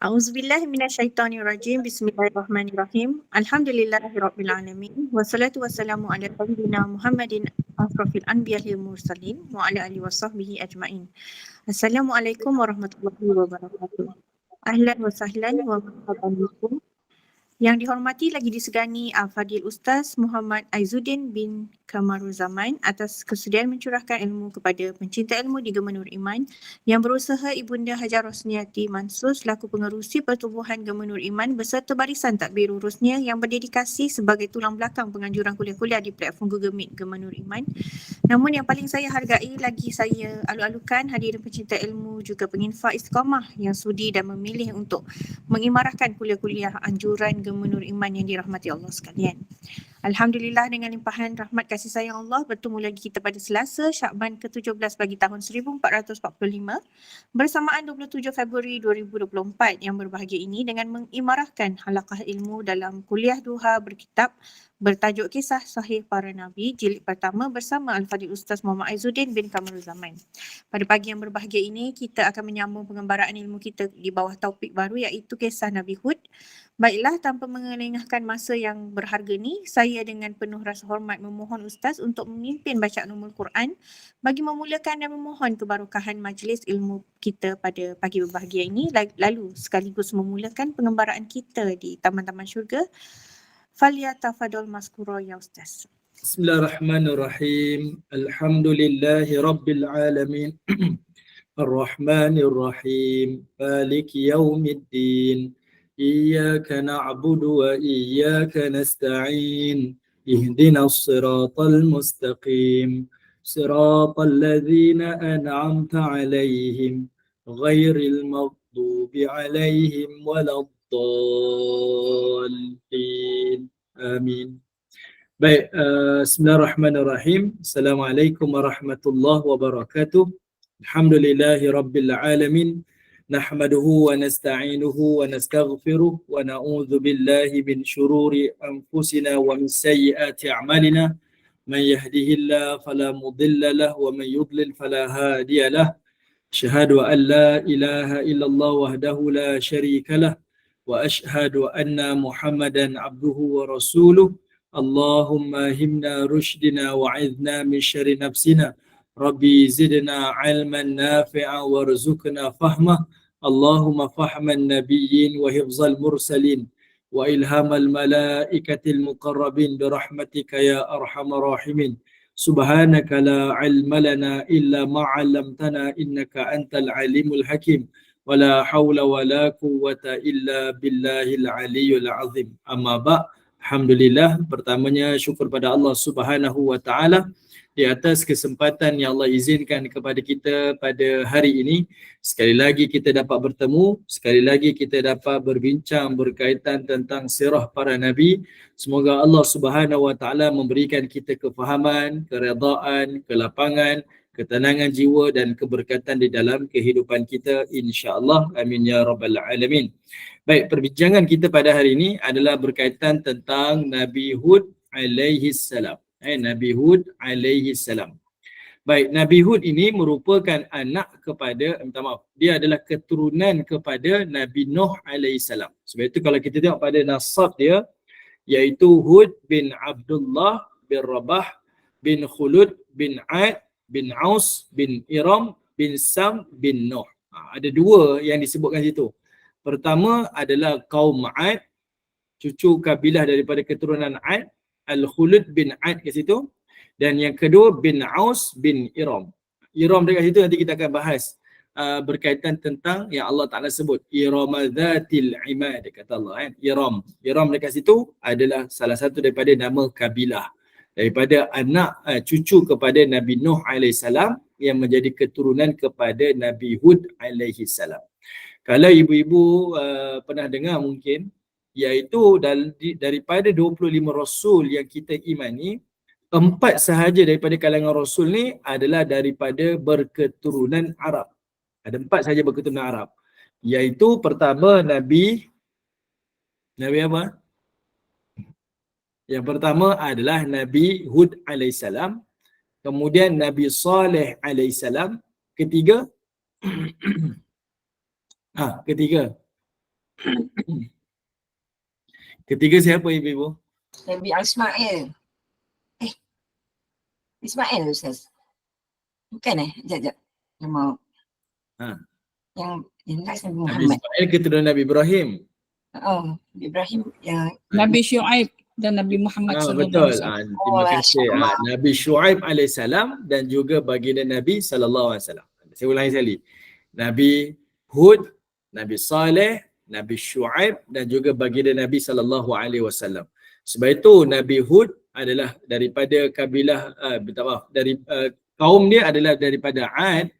A'udzubillahi minasyaitonirrajim. Bismillahirrahmanirrahim. Alhamdulillahirabbil alamin. Wassalatu wassalamu ala sayyidina Muhammadin asrofil anbiya'i wal mursalin wa ala alihi wasahbihi ajmain. Assalamualaikum warahmatullahi wabarakatuh. Ahlan wa sahlan wa marhaban bikum. Yang dihormati lagi disegani Al-Fadil Ustaz Muhammad Aizuddin bin Kamaruzaman atas kesediaan mencurahkan ilmu kepada pencinta ilmu di Gemenur Iman yang berusaha Ibunda Hajar Rosniati Mansur selaku pengerusi pertubuhan Gemenur Iman beserta barisan takbir urusnya yang berdedikasi sebagai tulang belakang penganjuran kuliah-kuliah di platform Google Meet Gemenur Iman. Namun yang paling saya hargai lagi saya alu-alukan hadirin pencinta ilmu juga penginfak istiqamah yang sudi dan memilih untuk mengimarahkan kuliah-kuliah anjuran Gemenur Iman yang dirahmati Allah sekalian. Alhamdulillah dengan limpahan rahmat kasih sayang Allah bertemu lagi kita pada Selasa Syakban ke-17 bagi tahun 1445 bersamaan 27 Februari 2024 yang berbahagia ini dengan mengimarahkan halaqah ilmu dalam kuliah duha berkitab bertajuk Kisah Sahih Para Nabi jilid pertama bersama Al-Fadil Ustaz Muhammad Aizuddin bin Kamaruzaman. Pada pagi yang berbahagia ini kita akan menyambung pengembaraan ilmu kita di bawah topik baru iaitu Kisah Nabi Hud. Baiklah, tanpa mengelengahkan masa yang berharga ni, saya dengan penuh rasa hormat memohon Ustaz untuk memimpin bacaan Ummul Quran bagi memulakan dan memohon kebarokahan majlis ilmu kita pada pagi berbahagia ini, lalu sekaligus memulakan pengembaraan kita di Taman-Taman Syurga. Falyatafadhal maskura ya Ustaz. Bismillahirrahmanirrahim. Alhamdulillahi Rabbil Alamin. Ar-Rahmanir-Rahim. Maliki Yawmiddin. Iyyaka na'budu wa iyyaka nasta'in. Ihdinas siratal mustaqim. Siratal ladzina an'amta 'alaihim ghairil maghdubi 'alaihim waladdallin. Amin. Baik, bismillahirrahmanirrahim. Assalamualaikum warahmatullahi wabarakatuh. Alhamdulillahi rabbil alamin. Nahmaduhu wa nasta'inuhu wa nastaghfiruh wa na'udzu billahi min syururi anfusina wa min sayyiati a'malina. Man yahdihillahu fala mudilla lahu wa man yudlil fala hadiya lahu. Asyhadu an la ilaha illallah wahdahu la syarika lah wa asyhadu anna Muhammadan abduhu wa rasuluh. Allahumma himna rushdina wa'idhna min syarri nafsina. Rabbi zidna ilman nafi'a warzuqna fahmah. Allahumma fahman nabiyyin wa hifzal mursalin wa ilhamal malaikatil muqarrabin birahmatika ya arhamar rahimin. Subhanaka la ilma lana illa ma 'allamtana innaka antal alimul hakim. Wala haula wala quwwata illa billahil aliyyil azim. Amma ba'. Alhamdulillah, pertamanya syukur pada Allah Subhanahu wa taala di atas kesempatan yang Allah izinkan kepada kita pada hari ini. Sekali lagi kita dapat bertemu, sekali lagi kita dapat berbincang berkaitan tentang sirah para nabi. Semoga Allah Subhanahu wa taala memberikan kita kefahaman, keredaan, kelapangan, ketenangan jiwa dan keberkatan di dalam kehidupan kita, insya-Allah. Amin ya rabbal alamin. Baik, perbincangan kita pada hari ini adalah berkaitan tentang Nabi Hud alaihi salam. Nabi Hud alaihi salam. Baik, Nabi Hud ini merupakan anak kepada, dia adalah keturunan kepada Nabi Nuh alaihi salam. Sebab itu kalau kita tengok pada nasab dia, iaitu Hud bin Abdullah bin Rabah bin Khulud bin Ad bin Aus bin Iram bin Sam bin Nuh. Ada dua yang disebutkan situ. Pertama adalah kaum Ad, cucu kabilah daripada keturunan Ad, Al-Khulud bin Ad ke situ. Dan yang kedua bin Aus bin Iram. Iram dekat situ nanti kita akan bahas berkaitan tentang yang Allah Ta'ala sebut. Iramadzatil imad, kata Allah. Iram. Iram dekat situ adalah salah satu daripada nama kabilah. Daripada anak cucu kepada Nabi Nuh AS yang menjadi keturunan kepada Nabi Hud AS. Kalau ibu-ibu pernah dengar mungkin, iaitu daripada 25 Rasul yang kita imani, 4 sahaja daripada kalangan Rasul ni adalah daripada berketurunan Arab. Ada 4 sahaja berketurunan Arab. Iaitu pertama Nabi apa? Yang pertama adalah Nabi Hud AS. Kemudian Nabi Saleh AS. Ketiga, ketiga Ketiga siapa ibu-ibu? Nabi Ismail. Ismail Ustaz. Bukan Sekejap. Nama Ha. yang last Nabi Nabi Muhammad. Ismail keturunan Nabi Ibrahim. Oh, Nabi Ibrahim yang Nabi Syuaib dan Nabi Muhammad sallallahu Betul. alaihi wasallam. Terima kasih. Nabi Syuaib alaihissalam dan juga baginda Nabi sallallahu alaihi wasallam. Saya ulangi sekali. Nabi Hud, Nabi Saleh, Nabi Syuaib dan juga baginda Nabi sallallahu alaihi wasallam. Sebab itu Nabi Hud adalah daripada kabilah dari kaum dia adalah daripada Ad.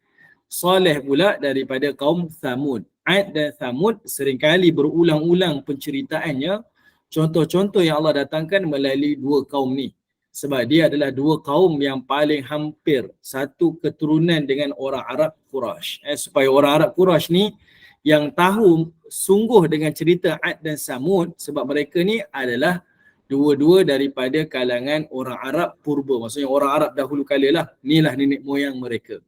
Saleh pula daripada kaum Thamud. Ad dan Thamud seringkali berulang-ulang penceritaannya. Contoh-contoh yang Allah datangkan melalui dua kaum ni. Sebab dia adalah dua kaum yang paling hampir satu keturunan dengan orang Arab Quraisy. Supaya orang Arab Quraisy ni yang tahu sungguh dengan cerita Ad dan Samud, sebab mereka ni adalah dua-dua daripada kalangan orang Arab purba. Maksudnya orang Arab dahulu kala lah. Inilah nenek moyang mereka.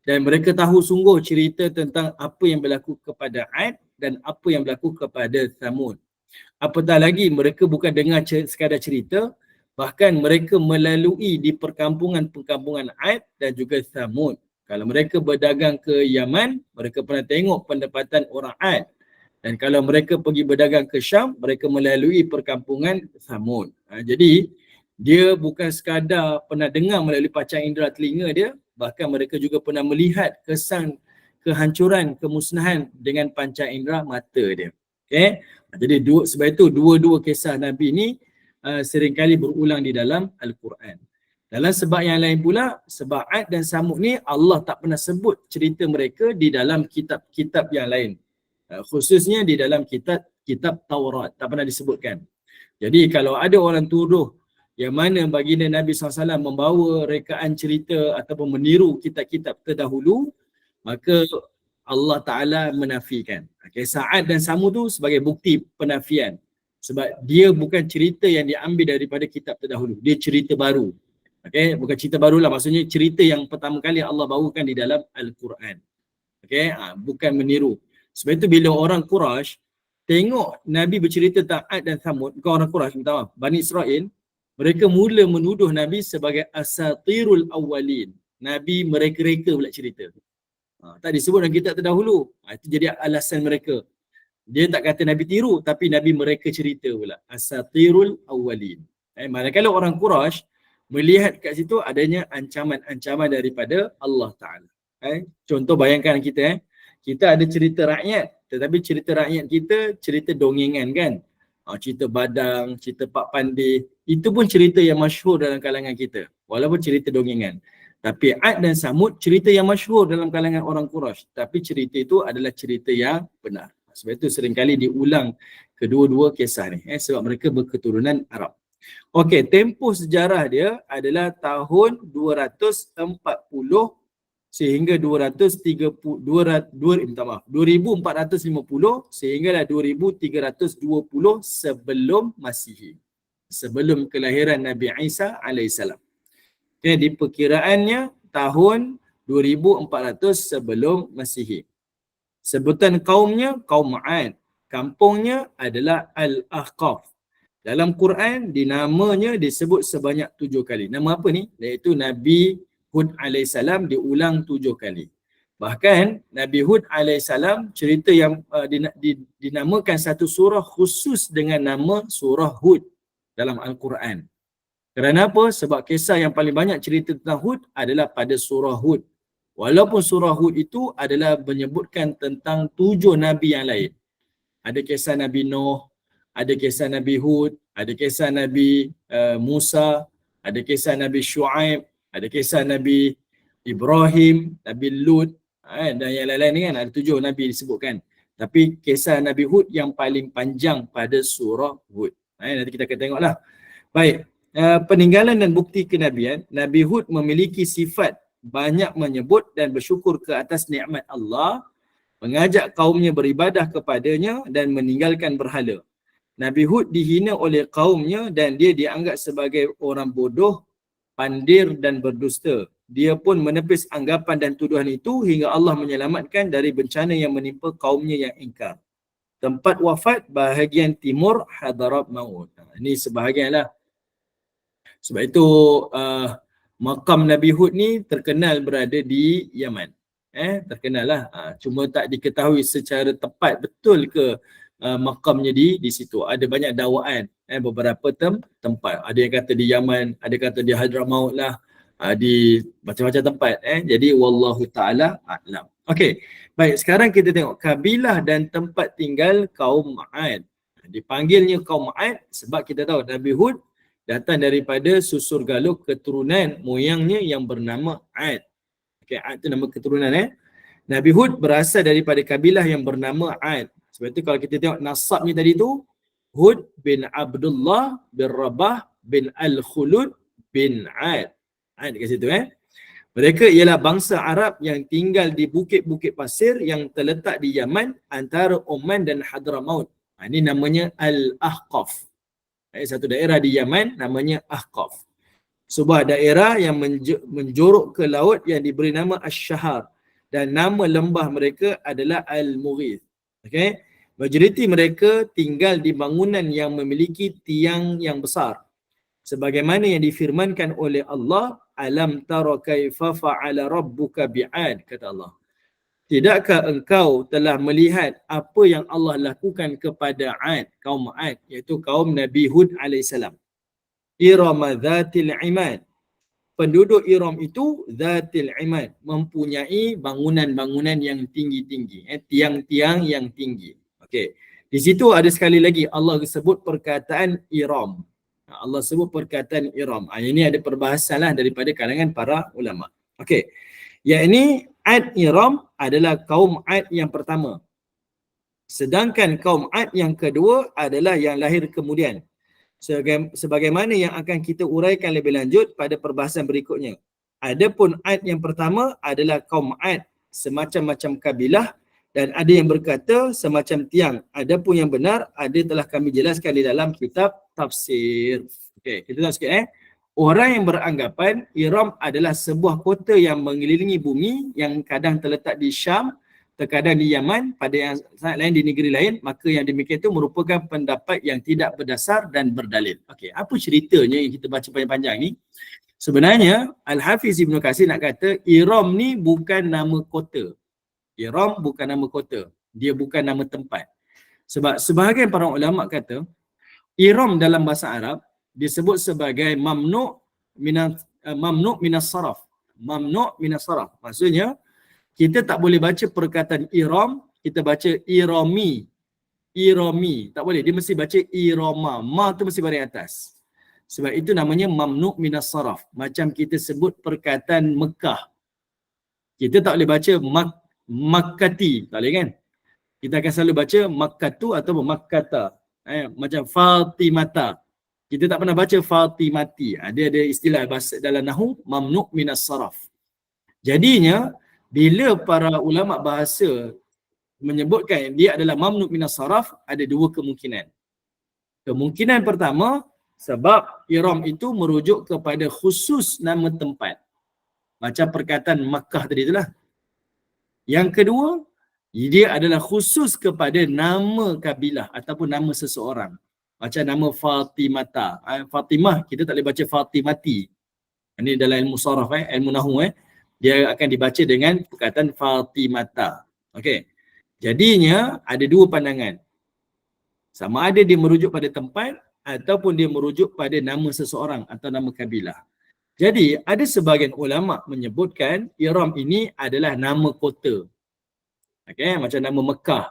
Dan mereka tahu sungguh cerita tentang apa yang berlaku kepada Ad dan apa yang berlaku kepada Thamud. Apatah lagi mereka bukan dengar sekadar cerita, bahkan mereka melalui di perkampungan-perkampungan Ad dan juga Thamud. Kalau mereka berdagang ke Yaman, mereka pernah tengok pendapatan orang Ad. Dan kalau mereka pergi berdagang ke Syam, mereka melalui perkampungan Thamud. Jadi dia bukan sekadar pernah dengar melalui panca indera telinga dia, bahkan mereka juga pernah melihat kesan kehancuran, kemusnahan dengan panca indera mata dia. Okay? Jadi sebab itu dua-dua kisah Nabi ni seringkali berulang di dalam Al-Quran. Dalam sebab yang lain pula, sebab Ad dan Samud ni Allah tak pernah sebut cerita mereka di dalam kitab-kitab yang lain. Khususnya di dalam kitab Taurat, tak pernah disebutkan. Jadi kalau ada orang tuduh yang mana baginda Nabi SAW membawa rekaan cerita ataupun meniru kitab-kitab terdahulu, maka Allah Ta'ala menafikan. Kisah Ad dan Samud tu sebagai bukti penafian. Sebab dia bukan cerita yang diambil daripada kitab terdahulu. Dia cerita baru. Okay? Bukan cerita baru lah. Maksudnya cerita yang pertama kali Allah bawakan di dalam Al-Quran. Okay? Bukan meniru. Sebab itu bila orang Quraisy tengok Nabi bercerita tentang Ad dan Samud, bukan orang Quraisy, minta maaf, Bani Israel, mereka mula menuduh Nabi sebagai asatirul awwalin. Nabi mereka-reka pula cerita. Tak disebut dalam kitab terdahulu. Itu jadi alasan mereka. Dia tak kata Nabi tiru, tapi Nabi mereka cerita pula. Asatirul awwalin. Manakala orang Quraisy melihat kat situ adanya ancaman-ancaman daripada Allah Ta'ala. Contoh bayangkan kita, kita ada cerita rakyat, tetapi cerita rakyat kita cerita dongengan kan. Cerita Badang, cerita Pak Pandey, itu pun cerita yang masyhur dalam kalangan kita, walaupun cerita dongengan. Tapi Ad dan Samud cerita yang masyhur dalam kalangan orang Quraisy, tapi cerita itu adalah cerita yang benar. Sebab itu seringkali diulang kedua-dua kisah ni, sebab mereka berketurunan Arab. Okey, tempoh sejarah dia adalah tahun 240 sehingga 2450 sehinggalah 2320 sebelum Masihi. Sebelum kelahiran Nabi Isa alaihissalam. Okay, di perkiraannya tahun 2400 sebelum Masihi. Sebutan kaumnya kaum Ad. Kampungnya adalah Al-Ahqaf. Dalam Quran dinamanya disebut sebanyak 7 kali. Nama apa ni? Iaitu Nabi Hud alaihissalam diulang 7 kali. Bahkan Nabi Hud alaihissalam cerita yang dinamakan satu surah khusus dengan nama surah Hud dalam Al-Quran. Kerana apa? Sebab kisah yang paling banyak cerita tentang Hud adalah pada surah Hud. Walaupun surah Hud itu adalah menyebutkan tentang 7 Nabi yang lain. Ada kisah Nabi Nuh, ada kisah Nabi Hud, ada kisah Nabi Musa, ada kisah Nabi Syuaib, ada kisah Nabi Ibrahim, Nabi Lut, dan yang lain-lain ni kan, ada 7 Nabi disebutkan. Tapi kisah Nabi Hud yang paling panjang pada surah Hud. Nanti kita akan tengoklah. Baik, peninggalan dan bukti kenabian, Nabi Hud memiliki sifat banyak menyebut dan bersyukur ke atas nikmat Allah, mengajak kaumnya beribadah kepadanya dan meninggalkan berhala. Nabi Hud dihina oleh kaumnya dan dia dianggap sebagai orang bodoh, pandir dan berdusta. Dia pun menepis anggapan dan tuduhan itu hingga Allah menyelamatkan dari bencana yang menimpa kaumnya yang ingkar. tempat wafat bahagian timur Hadramaut. Ini sebahagianlah. Sebab itu makam Nabi Hud ni terkenal berada di Yaman. Terkenal lah. Cuma tak diketahui secara tepat betul ke makamnya di situ. Ada banyak dakwaan beberapa tempat. Ada yang kata di Yaman, ada kata di Hadramaut lah, di macam-macam tempat. Jadi wallahu taala a'lam. Okey. Baik, sekarang kita tengok kabilah dan tempat tinggal kaum Ad. Dipanggilnya kaum Ad sebab kita tahu Nabi Hud datang daripada susur galuk keturunan moyangnya yang bernama Ad. Okey, Ad tu nama keturunan. Nabi Hud berasal daripada kabilah yang bernama Ad. Sebab itu kalau kita tengok nasabnya tadi tu, Hud bin Abdullah bin Rabah bin Al-Khulud bin Ad. Ad kat situ. Mereka ialah bangsa Arab yang tinggal di bukit-bukit pasir yang terletak di Yaman antara Oman dan Hadramaut. Ini namanya Al-Ahqaf. Satu daerah di Yaman namanya Ahqaf. Sebuah daerah yang menjorok ke laut yang diberi nama Ash-Shahar. Dan nama lembah mereka adalah Al-Mughith. Okay? Majoriti mereka tinggal di bangunan yang memiliki tiang yang besar. Sebagaimana yang difirmankan oleh Allah, alam tara kaifa fa'ala rabbuka bi'ad, kata Allah. Tidakkah engkau telah melihat apa yang Allah lakukan kepada Ad, kaum Ad, iaitu kaum Nabi Hud alaihissalam. Irama dhatil imad. Penduduk Iram itu dhatil imad, mempunyai bangunan-bangunan yang tinggi-tinggi, tiang-tiang yang tinggi. Okey. Di situ ada sekali lagi Allah sebut perkataan Iram. Allah sebut perkataan Iram. Ini ada perbahasan lah daripada kalangan para ulama. Okey. Yang ini Ad Iram adalah kaum Ad yang pertama. Sedangkan kaum Ad yang kedua adalah yang lahir kemudian. Sebagaimana yang akan kita uraikan lebih lanjut pada perbahasan berikutnya. Adapun Ad yang pertama adalah kaum Ad semacam-macam kabilah dan ada yang berkata semacam tiang. Adapun yang benar ada telah kami jelaskan di dalam kitab tafsir. Okey, kita tengok sikit Orang yang beranggapan Iram adalah sebuah kota yang mengelilingi bumi yang kadang terletak di Syam, terkadang di Yaman, pada yang sangat lain di negeri lain, maka yang demikian itu merupakan pendapat yang tidak berdasar dan berdalil. Okey, apa ceritanya yang kita baca panjang-panjang ni? Sebenarnya Al-Hafiz Ibn Katsir nak kata Iram ni bukan nama kota. Iram bukan nama kota. Dia bukan nama tempat. Sebab sebahagian para ulama kata Iram dalam bahasa Arab disebut sebagai mamnu' minas saraf. Mamnu' minas saraf. Maksudnya kita tak boleh baca perkataan Iram, kita baca Irami. Irami. Tak boleh, dia mesti baca Irama. Ma tu mesti baris atas. Sebab itu namanya mamnu' minas saraf. Macam kita sebut perkataan Mekah. Kita tak boleh baca Makkati, tak boleh kan? Kita akan selalu baca Makkatu atau Makkata. Macam Fatimata. Kita tak pernah baca Fatimati. Dia ada istilah bahasa dalam nahu mamnu' minas saraf. Jadinya bila para ulama bahasa menyebutkan dia adalah mamnu' minas saraf, ada dua kemungkinan. Kemungkinan pertama sebab Iram itu merujuk kepada khusus nama tempat. Macam perkataan Makkah tadi itulah. Yang kedua, dia adalah khusus kepada nama kabilah ataupun nama seseorang. Macam nama Fatimata. Fatimah, kita tak boleh baca Fatimati. Ini dalam ilmu saraf, ilmu nahu. Dia akan dibaca dengan perkataan Fatimata. Okey. Jadinya ada dua pandangan. Sama ada dia merujuk pada tempat ataupun dia merujuk pada nama seseorang atau nama kabilah. Jadi ada sebahagian ulama menyebutkan Iram ini adalah nama kota. Okey, macam nama Mekah.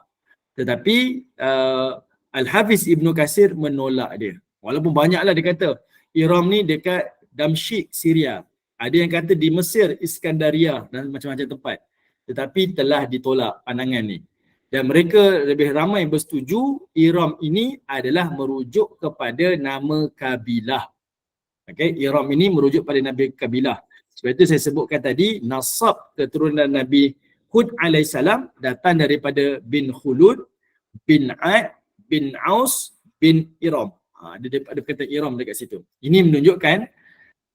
Tetapi Al-Hafiz Ibn Katsir menolak dia. Walaupun banyaklah dia kata Iram ni dekat Damsyik, Syria. Ada yang kata di Mesir, Iskandaria dan macam-macam tempat. Tetapi telah ditolak pandangan ni. Dan mereka lebih ramai bersetuju Iram ini adalah merujuk kepada nama kabilah. Okey, Iram ini merujuk pada Nabi kabilah. Sebab itu saya sebutkan tadi nasab keturunan Nabi Hud alaihissalam datang daripada bin Khulud, bin Ad, bin Aus, bin Iram. Ada kata Iram dekat situ. Ini menunjukkan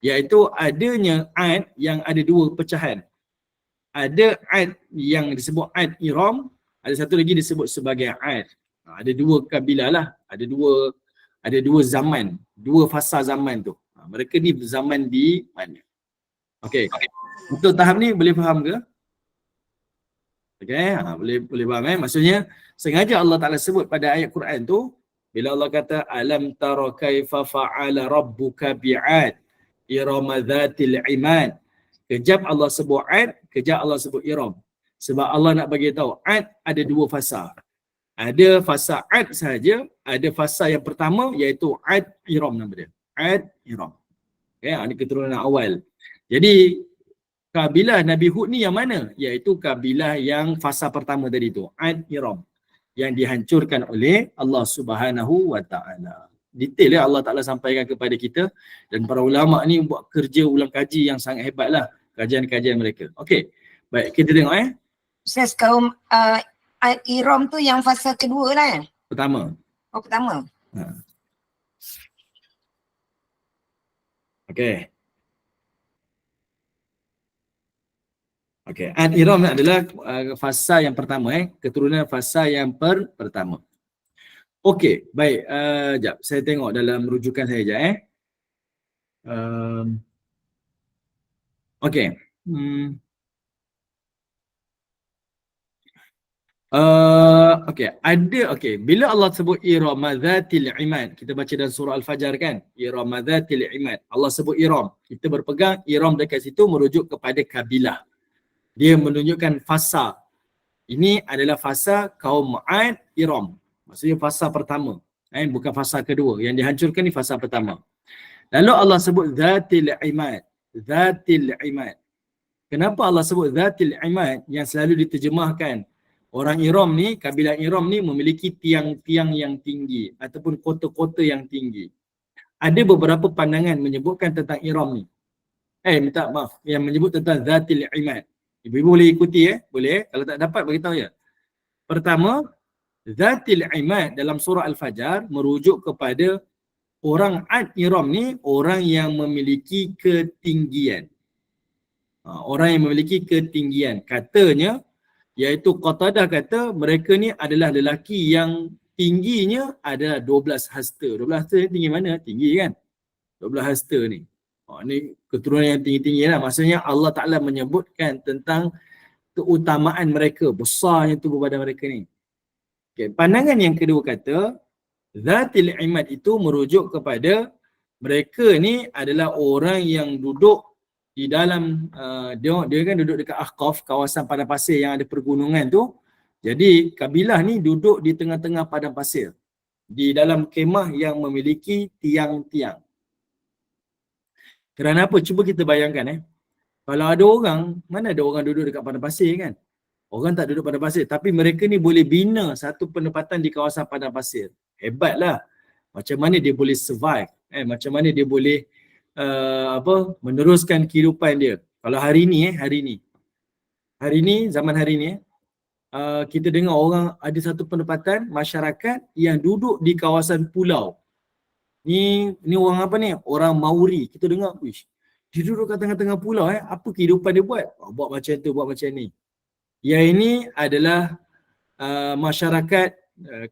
iaitu adanya Ad yang ada dua pecahan. Ada Ad yang disebut Ad Iram, ada satu lagi disebut sebagai Ad. Ada dua kabilah lah, ada dua zaman, dua fasa zaman tu. Mereka ni zaman di mana? Okey. Untuk tahap ni boleh faham ke? Okey, boleh faham Maksudnya sengaja Allah Taala sebut pada ayat Quran tu bila Allah kata alam tara kaifa fa'ala rabbuka bi'ad irama dzatil imad. Kejap Allah sebut Ad, kejap Allah sebut Iram. Sebab Allah nak bagi tahu Ad ada dua fasa. Ada fasa Ad sahaja, ada fasa yang pertama iaitu Ad Iram nama dia. Ad Iram. Okay, ini keturunan awal. Jadi kabilah Nabi Hud ni yang mana? Iaitu kabilah yang fasa pertama tadi tu, Ad Iram, yang dihancurkan oleh Allah Subhanahu wa taala. Detail ya Allah Taala sampaikan kepada kita, dan para ulama ni buat kerja ulang kaji yang sangat hebatlah, kajian-kajian mereka. Okey. Baik, kita tengok Ustaz, kaum Iram tu yang fasa kedua lah kan? Pertama. Oh, pertama. Okey. Okey, Ad Iram adalah fasa yang pertama keturunan fasa yang pertama. Okey, baik. Jap, saya tengok dalam rujukan saya sekejap Okey. Okey. Bila Allah sebut Iram dzatil imad, kita baca dalam surah Al-Fajr kan? Iram dzatil imad. Allah sebut Iram. Kita berpegang Iram dekat situ merujuk kepada kabilah. Dia menunjukkan fasa. Ini adalah fasa kaum Ad Iram. Maksudnya fasa pertama. Bukan fasa kedua. Yang dihancurkan ni fasa pertama. Lalu Allah sebut dzatil imad. Dzatil imad. Kenapa Allah sebut dzatil imad yang selalu diterjemahkan? Orang Iram ni, kabilah Iram ni memiliki tiang-tiang yang tinggi ataupun kota-kota yang tinggi. Ada beberapa pandangan menyebutkan tentang Iram ni. Minta maaf. Yang menyebut tentang dzatil imad. Ibu-ibu boleh ikuti boleh Kalau tak dapat beritahu ya. Pertama, dzatil imad dalam surah Al-Fajr merujuk kepada orang Ad Iram ni orang yang memiliki ketinggian. Orang yang memiliki ketinggian. Katanya, iaitu Qatadah kata mereka ni adalah lelaki yang tingginya adalah 12 hasta. 12 hasta ni tinggi mana? Tinggi kan? 12 hasta ni. Ni keturunan yang tinggi-tinggi lah. Maksudnya Allah Ta'ala menyebutkan tentang keutamaan mereka, besarnya tubuh badan mereka ni. Okay. Pandangan yang kedua kata, Dzatil Imad itu merujuk kepada mereka ni adalah orang yang duduk di dalam, dia kan duduk dekat Ahqaf, kawasan padang pasir yang ada pergunungan tu. Jadi kabilah ni duduk di tengah-tengah padang pasir, di dalam kemah yang memiliki tiang-tiang. Kerana apa? Cuba kita bayangkan kalau ada orang, mana ada orang duduk dekat padang pasir kan? Orang tak duduk padang pasir, tapi mereka ni boleh bina satu penempatan di kawasan padang pasir. Hebatlah. Macam mana dia boleh survive? Macam mana dia boleh meneruskan kehidupan dia. Kalau hari ni, zaman hari ni, kita dengar orang ada satu penempatan masyarakat yang duduk di kawasan pulau. Ni orang apa ni? Orang Maori. Kita dengar, wish, dia duduk kat tengah-tengah pulau apa kehidupan dia buat? Buat macam tu, buat macam ni. Yang ini adalah masyarakat,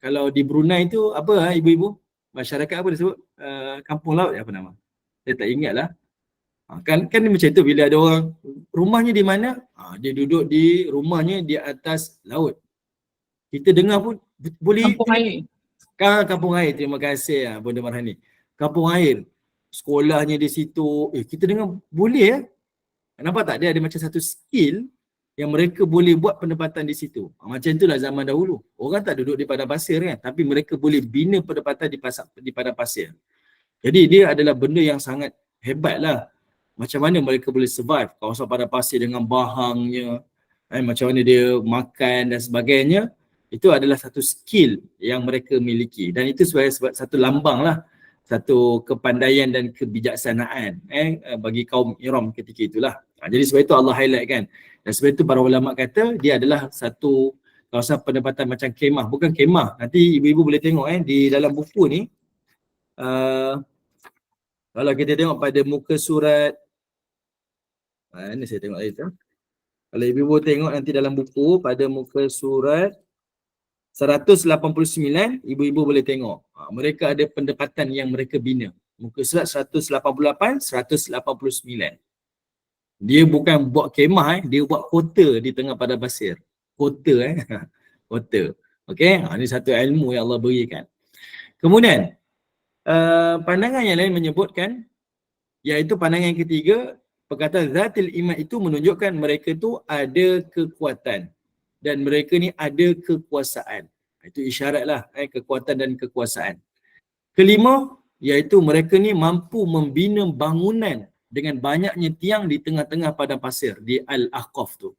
kalau di Brunei tu apa ibu-ibu? Masyarakat apa dia sebut? Kampung laut apa nama? Saya tak ingat lah. Kan macam tu, bila ada orang rumahnya di mana? Dia duduk di rumahnya di atas laut. Kita dengar pun boleh. Kampung air. Kampung air, terima kasih Bunda Marhani. Kampung air. Sekolahnya di situ. Kita dengar boleh Nampak tak? Dia ada macam satu skill yang mereka boleh buat penempatan di situ. Macam itulah zaman dahulu. Orang tak duduk di padang pasir kan, tapi mereka boleh bina penempatan di padang pasir. Jadi dia adalah benda yang sangat hebat lah. Macam mana mereka boleh survive kawasan padang pasir dengan bahangnya, macam mana dia makan dan sebagainya. Itu adalah satu skill yang mereka miliki, dan itu sebagai satu lambang lah, satu kepandaian dan kebijaksanaan bagi kaum Iram ketika itulah. Jadi sebab itu Allah highlight kan. Dan sebab itu para ulama kata dia adalah satu kawasan penempatan macam kemah, bukan kemah. Nanti ibu-ibu boleh tengok di dalam buku ni. Kalau kita tengok pada muka surat, ini saya tengok tadi tu. Kalau ibu-ibu tengok nanti dalam buku pada muka surat 189 ibu-ibu boleh tengok. Mereka ada pendekatan yang mereka bina. Muka surat 188, 189. Dia bukan buat kemah, dia buat kota di tengah padang pasir. Kota kota. Okey, ini satu ilmu yang Allah berikan. Kemudian pandangan yang lain menyebutkan, iaitu pandangan yang ketiga, perkataan zatil imad itu menunjukkan mereka tu ada kekuatan dan mereka ni ada kekuasaan. Itu isyaratlah kekuatan dan kekuasaan. Kelima, iaitu mereka ni mampu membina bangunan dengan banyaknya tiang di tengah-tengah padang pasir di Al-Ahqaf tu.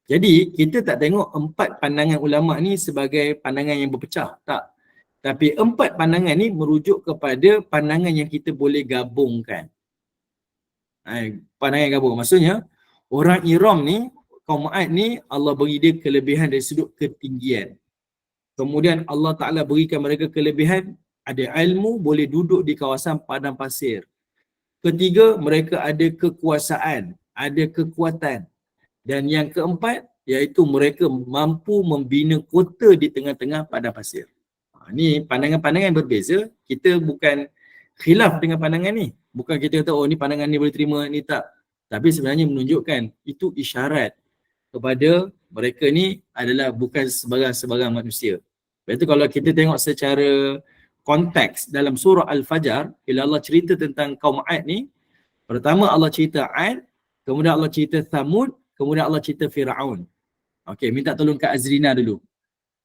Jadi kita tak tengok empat pandangan ulama ni sebagai pandangan yang berpecah, tak. Tapi empat pandangan ni merujuk kepada pandangan yang kita boleh gabungkan. Pandangan gabung maksudnya orang Iram ni, kaum Ad ni, Allah beri dia kelebihan dari sudut ketinggian. Kemudian Allah Ta'ala berikan mereka kelebihan, ada ilmu, boleh duduk di kawasan padang pasir. Ketiga, mereka ada kekuasaan, ada kekuatan. Dan yang keempat, iaitu mereka mampu membina kota di tengah-tengah padang pasir. Ini pandangan-pandangan yang berbeza. Kita bukan khilaf dengan pandangan ni. Bukan kita kata, oh ni pandangan ni boleh terima, ni tak. Tapi sebenarnya menunjukkan itu isyarat kepada mereka ni adalah bukan sebarang manusia. Lepas tu kalau kita tengok secara konteks dalam surah Al-Fajr, bila Allah cerita tentang kaum Ad ni, pertama Allah cerita Ad, kemudian Allah cerita Thamud, kemudian Allah cerita Fir'aun. Okey, minta tolong Kak Azrina dulu.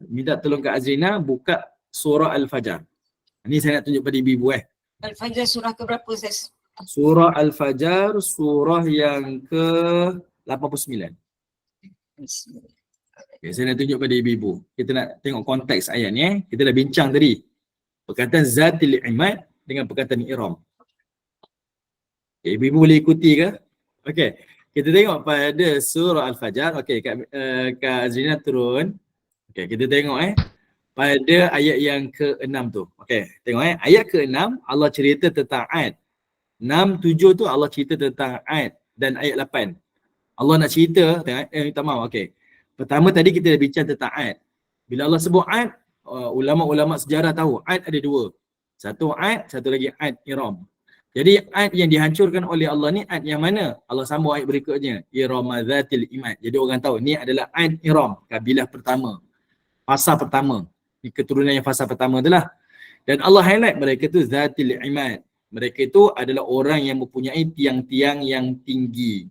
Minta tolong Kak Azrina buka surah Al-Fajr. Ini saya nak tunjuk pada ibu-ibu Al-Fajr surah ke berapa, Ustaz? Surah Al-Fajr, surah yang ke-89. Okay, saya nak tunjuk pada ibu-ibu. Kita nak tengok konteks ayat ni. Kita dah bincang tadi. Perkataan Zatil Imad dengan perkataan Iram. Okay, ibu-ibu boleh ikuti ke? Okey. Kita tengok pada surah Al-Fajr. Okey, Kak Azrina turun. Okey, kita tengok pada ayat yang ke-6 tu. Okey, tengok ayat ke-6 Allah cerita tentang Ad. 6, 7 tu Allah cerita tentang Ad, dan ayat 8 Allah nak cerita minta maaf. Okey. Pertama tadi kita dah bincang tentang Ad. Bila Allah sebut Ad, ulama-ulama sejarah tahu Ad ada dua. Satu Ad, satu lagi Ad Iram. Jadi Ad yang dihancurkan oleh Allah ni Ad yang mana? Allah sambung ayat berikutnya, Iramzatil Imad. Jadi orang tahu ni adalah Ad Iram, kabilah pertama, fasa pertama. Ini keturunan yang fasa pertama itulah. Dan Allah highlight mereka tu Zatil Imad. Mereka itu adalah orang yang mempunyai tiang-tiang yang tinggi.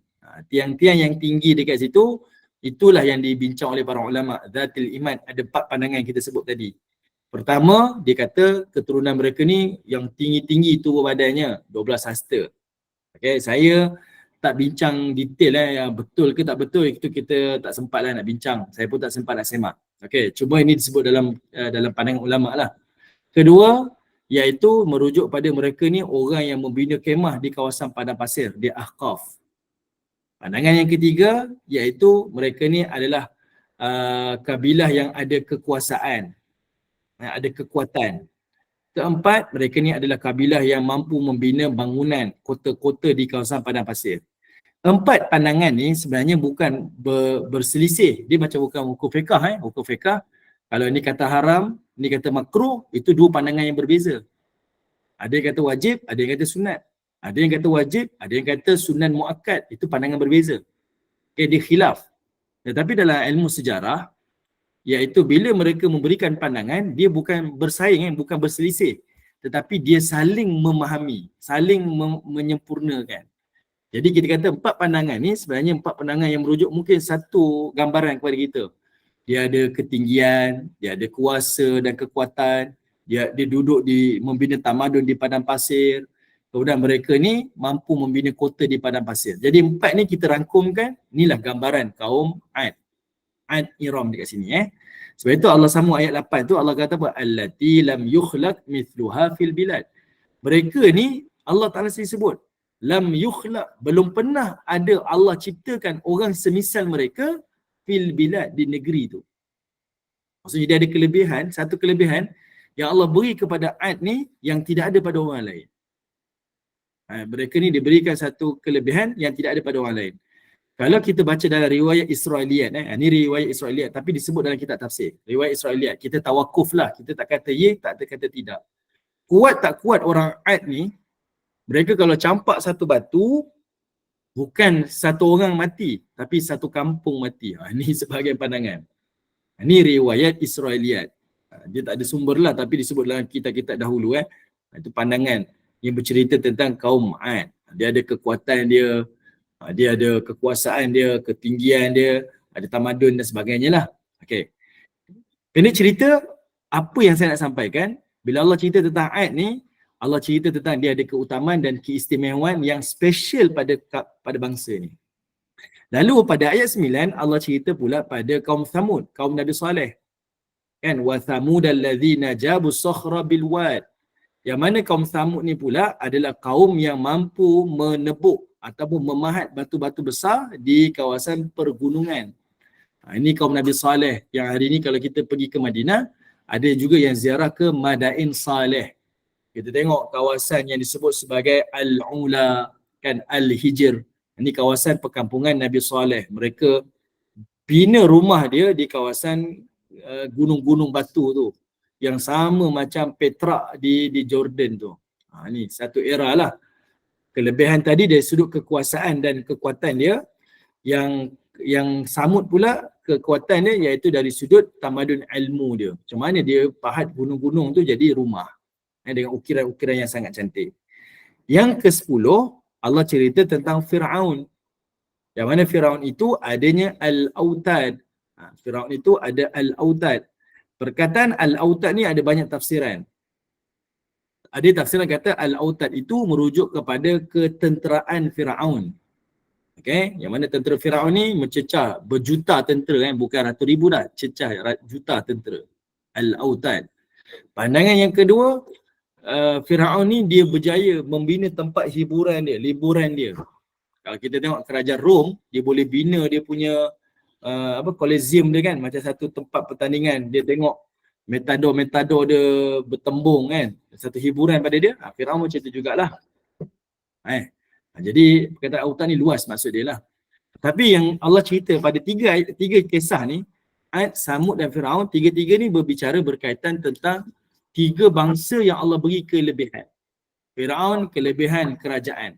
Tiang-tiang yang tinggi dekat situ, itulah yang dibincang oleh para ulama. Zatil Imad, ada 4 pandangan yang kita sebut tadi. Pertama, dia kata keturunan mereka ni yang tinggi-tinggi tubuh badannya, 12 hasta. Okay, saya tak bincang detail yang betul ke tak betul, itu kita tak sempat lah nak bincang. Saya pun tak sempat nak semak. Okay, cuma ini disebut dalam pandangan ulama lah. Kedua, iaitu merujuk pada mereka ni orang yang membina kemah di kawasan padang pasir, di Ahqaf. Pandangan yang ketiga, iaitu mereka ni adalah kabilah yang ada kekuasaan, ada kekuatan. Keempat, mereka ni adalah kabilah yang mampu membina bangunan, kota-kota di kawasan padang pasir. 4 pandangan ni sebenarnya bukan berselisih. Dia macam bukan hukum fiqah. Hukum fiqah, kalau ni kata haram, ni kata makruh, itu 2 pandangan yang berbeza. Ada yang kata wajib, ada yang kata sunat. Ada yang kata wajib, ada yang kata sunat muakkad. Itu pandangan berbeza. Okay, dia khilaf. Tetapi dalam ilmu sejarah, iaitu bila mereka memberikan pandangan, dia bukan bersaing, bukan berselisih, tetapi dia saling memahami, saling menyempurnakan. Jadi kita kata 4 pandangan ni sebenarnya 4 pandangan yang merujuk mungkin satu gambaran kepada kita. Dia ada ketinggian, dia ada kuasa dan kekuatan, dia duduk membina tamadun di padang pasir. Kemudian mereka ni mampu membina kota di padang pasir. Jadi 4 ni kita rangkumkan, inilah gambaran kaum Ad. Ad Iram dekat sini. Sebab itu Allah sambung ayat 8 tu, Allah kata apa? Allati lam yukhlaq mithluha fil bilad. Mereka ni Allah Ta'ala sebut, lam yukhlaq, belum pernah ada Allah ciptakan orang semisal mereka fil bilad, di negeri tu. Maksudnya dia ada kelebihan, satu kelebihan yang Allah beri kepada Ad ni yang tidak ada pada orang lain. Mereka ni diberikan satu kelebihan yang tidak ada pada orang lain. Kalau kita baca dalam riwayat Israiliyat, ni riwayat Israiliyat tapi disebut dalam kitab tafsir. Riwayat Israiliyat, kita tawakuf lah, kita tak kata ya, tak kata tidak. Kuat tak kuat orang Ad ni, mereka kalau campak satu batu, bukan satu orang mati, tapi satu kampung mati. Ini sebahagian pandangan. Ini riwayat Israiliyat. Dia tak ada sumber lah, tapi disebut dalam kitab-kitab dahulu. Itu pandangan yang bercerita tentang kaum Ad. Dia ada kekuatan dia, dia ada kekuasaan dia, ketinggian dia, ada tamadun dan sebagainya lah. Okay. Ini cerita apa yang saya nak sampaikan. Bila Allah cerita tentang Ad ni, Allah cerita tentang dia ada keutamaan dan keistimewaan yang special pada bangsa ni. Lalu pada ayat 9 Allah cerita pula pada kaum Thamud, kaum Nabi Saleh. Kan, wa thamud allazina jabu sakhra bil wad. Yang mana kaum Thamud ni pula adalah kaum yang mampu menebuk ataupun memahat batu-batu besar di kawasan pergunungan. Ini kaum Nabi Saleh yang hari ni kalau kita pergi ke Madinah, ada juga yang ziarah ke Madain Saleh. Kita tengok kawasan yang disebut sebagai Al-Ula, kan, Al-Hijr. Ini kawasan perkampungan Nabi Saleh. Mereka bina rumah dia di kawasan gunung-gunung batu tu. Yang sama macam Petra di Jordan tu. Ini satu era lah. Kelebihan tadi dari sudut kekuasaan dan kekuatan dia, yang samut pula kekuatan dia iaitu dari sudut tamadun ilmu dia. Macam mana dia pahat gunung-gunung tu jadi rumah dengan ukiran-ukiran yang sangat cantik. Yang ke-10 Allah cerita tentang Fir'aun. Yang mana Fir'aun itu adanya Al-Autad. Fir'aun itu ada Al-Autad. Perkataan Al-Autad ni ada banyak tafsiran. Ada tafsiran kata Al-Autad itu merujuk kepada ketenteraan Fir'aun. Okay? Yang mana tentera Fir'aun ni mencecah berjuta tentera, bukan ratus ribu dah, cecah juta tentera. Al-Autad. Pandangan yang kedua, Fir'aun ni dia berjaya membina tempat hiburan dia, liburan dia. Kalau kita tengok kerajaan Rom, dia boleh bina dia punya Colosseum dia, kan, macam satu tempat pertandingan. Dia tengok metador dia bertembung, kan, satu hiburan pada dia. Fir'aun macam tu jugalah. Jadi perkataan Autad ni luas maksud dia lah. Tapi yang Allah cerita pada tiga kisah ni, Ad, Samud dan Fir'aun, tiga-tiga ni berbicara berkaitan tentang tiga bangsa yang Allah beri kelebihan. Fir'aun kelebihan kerajaan,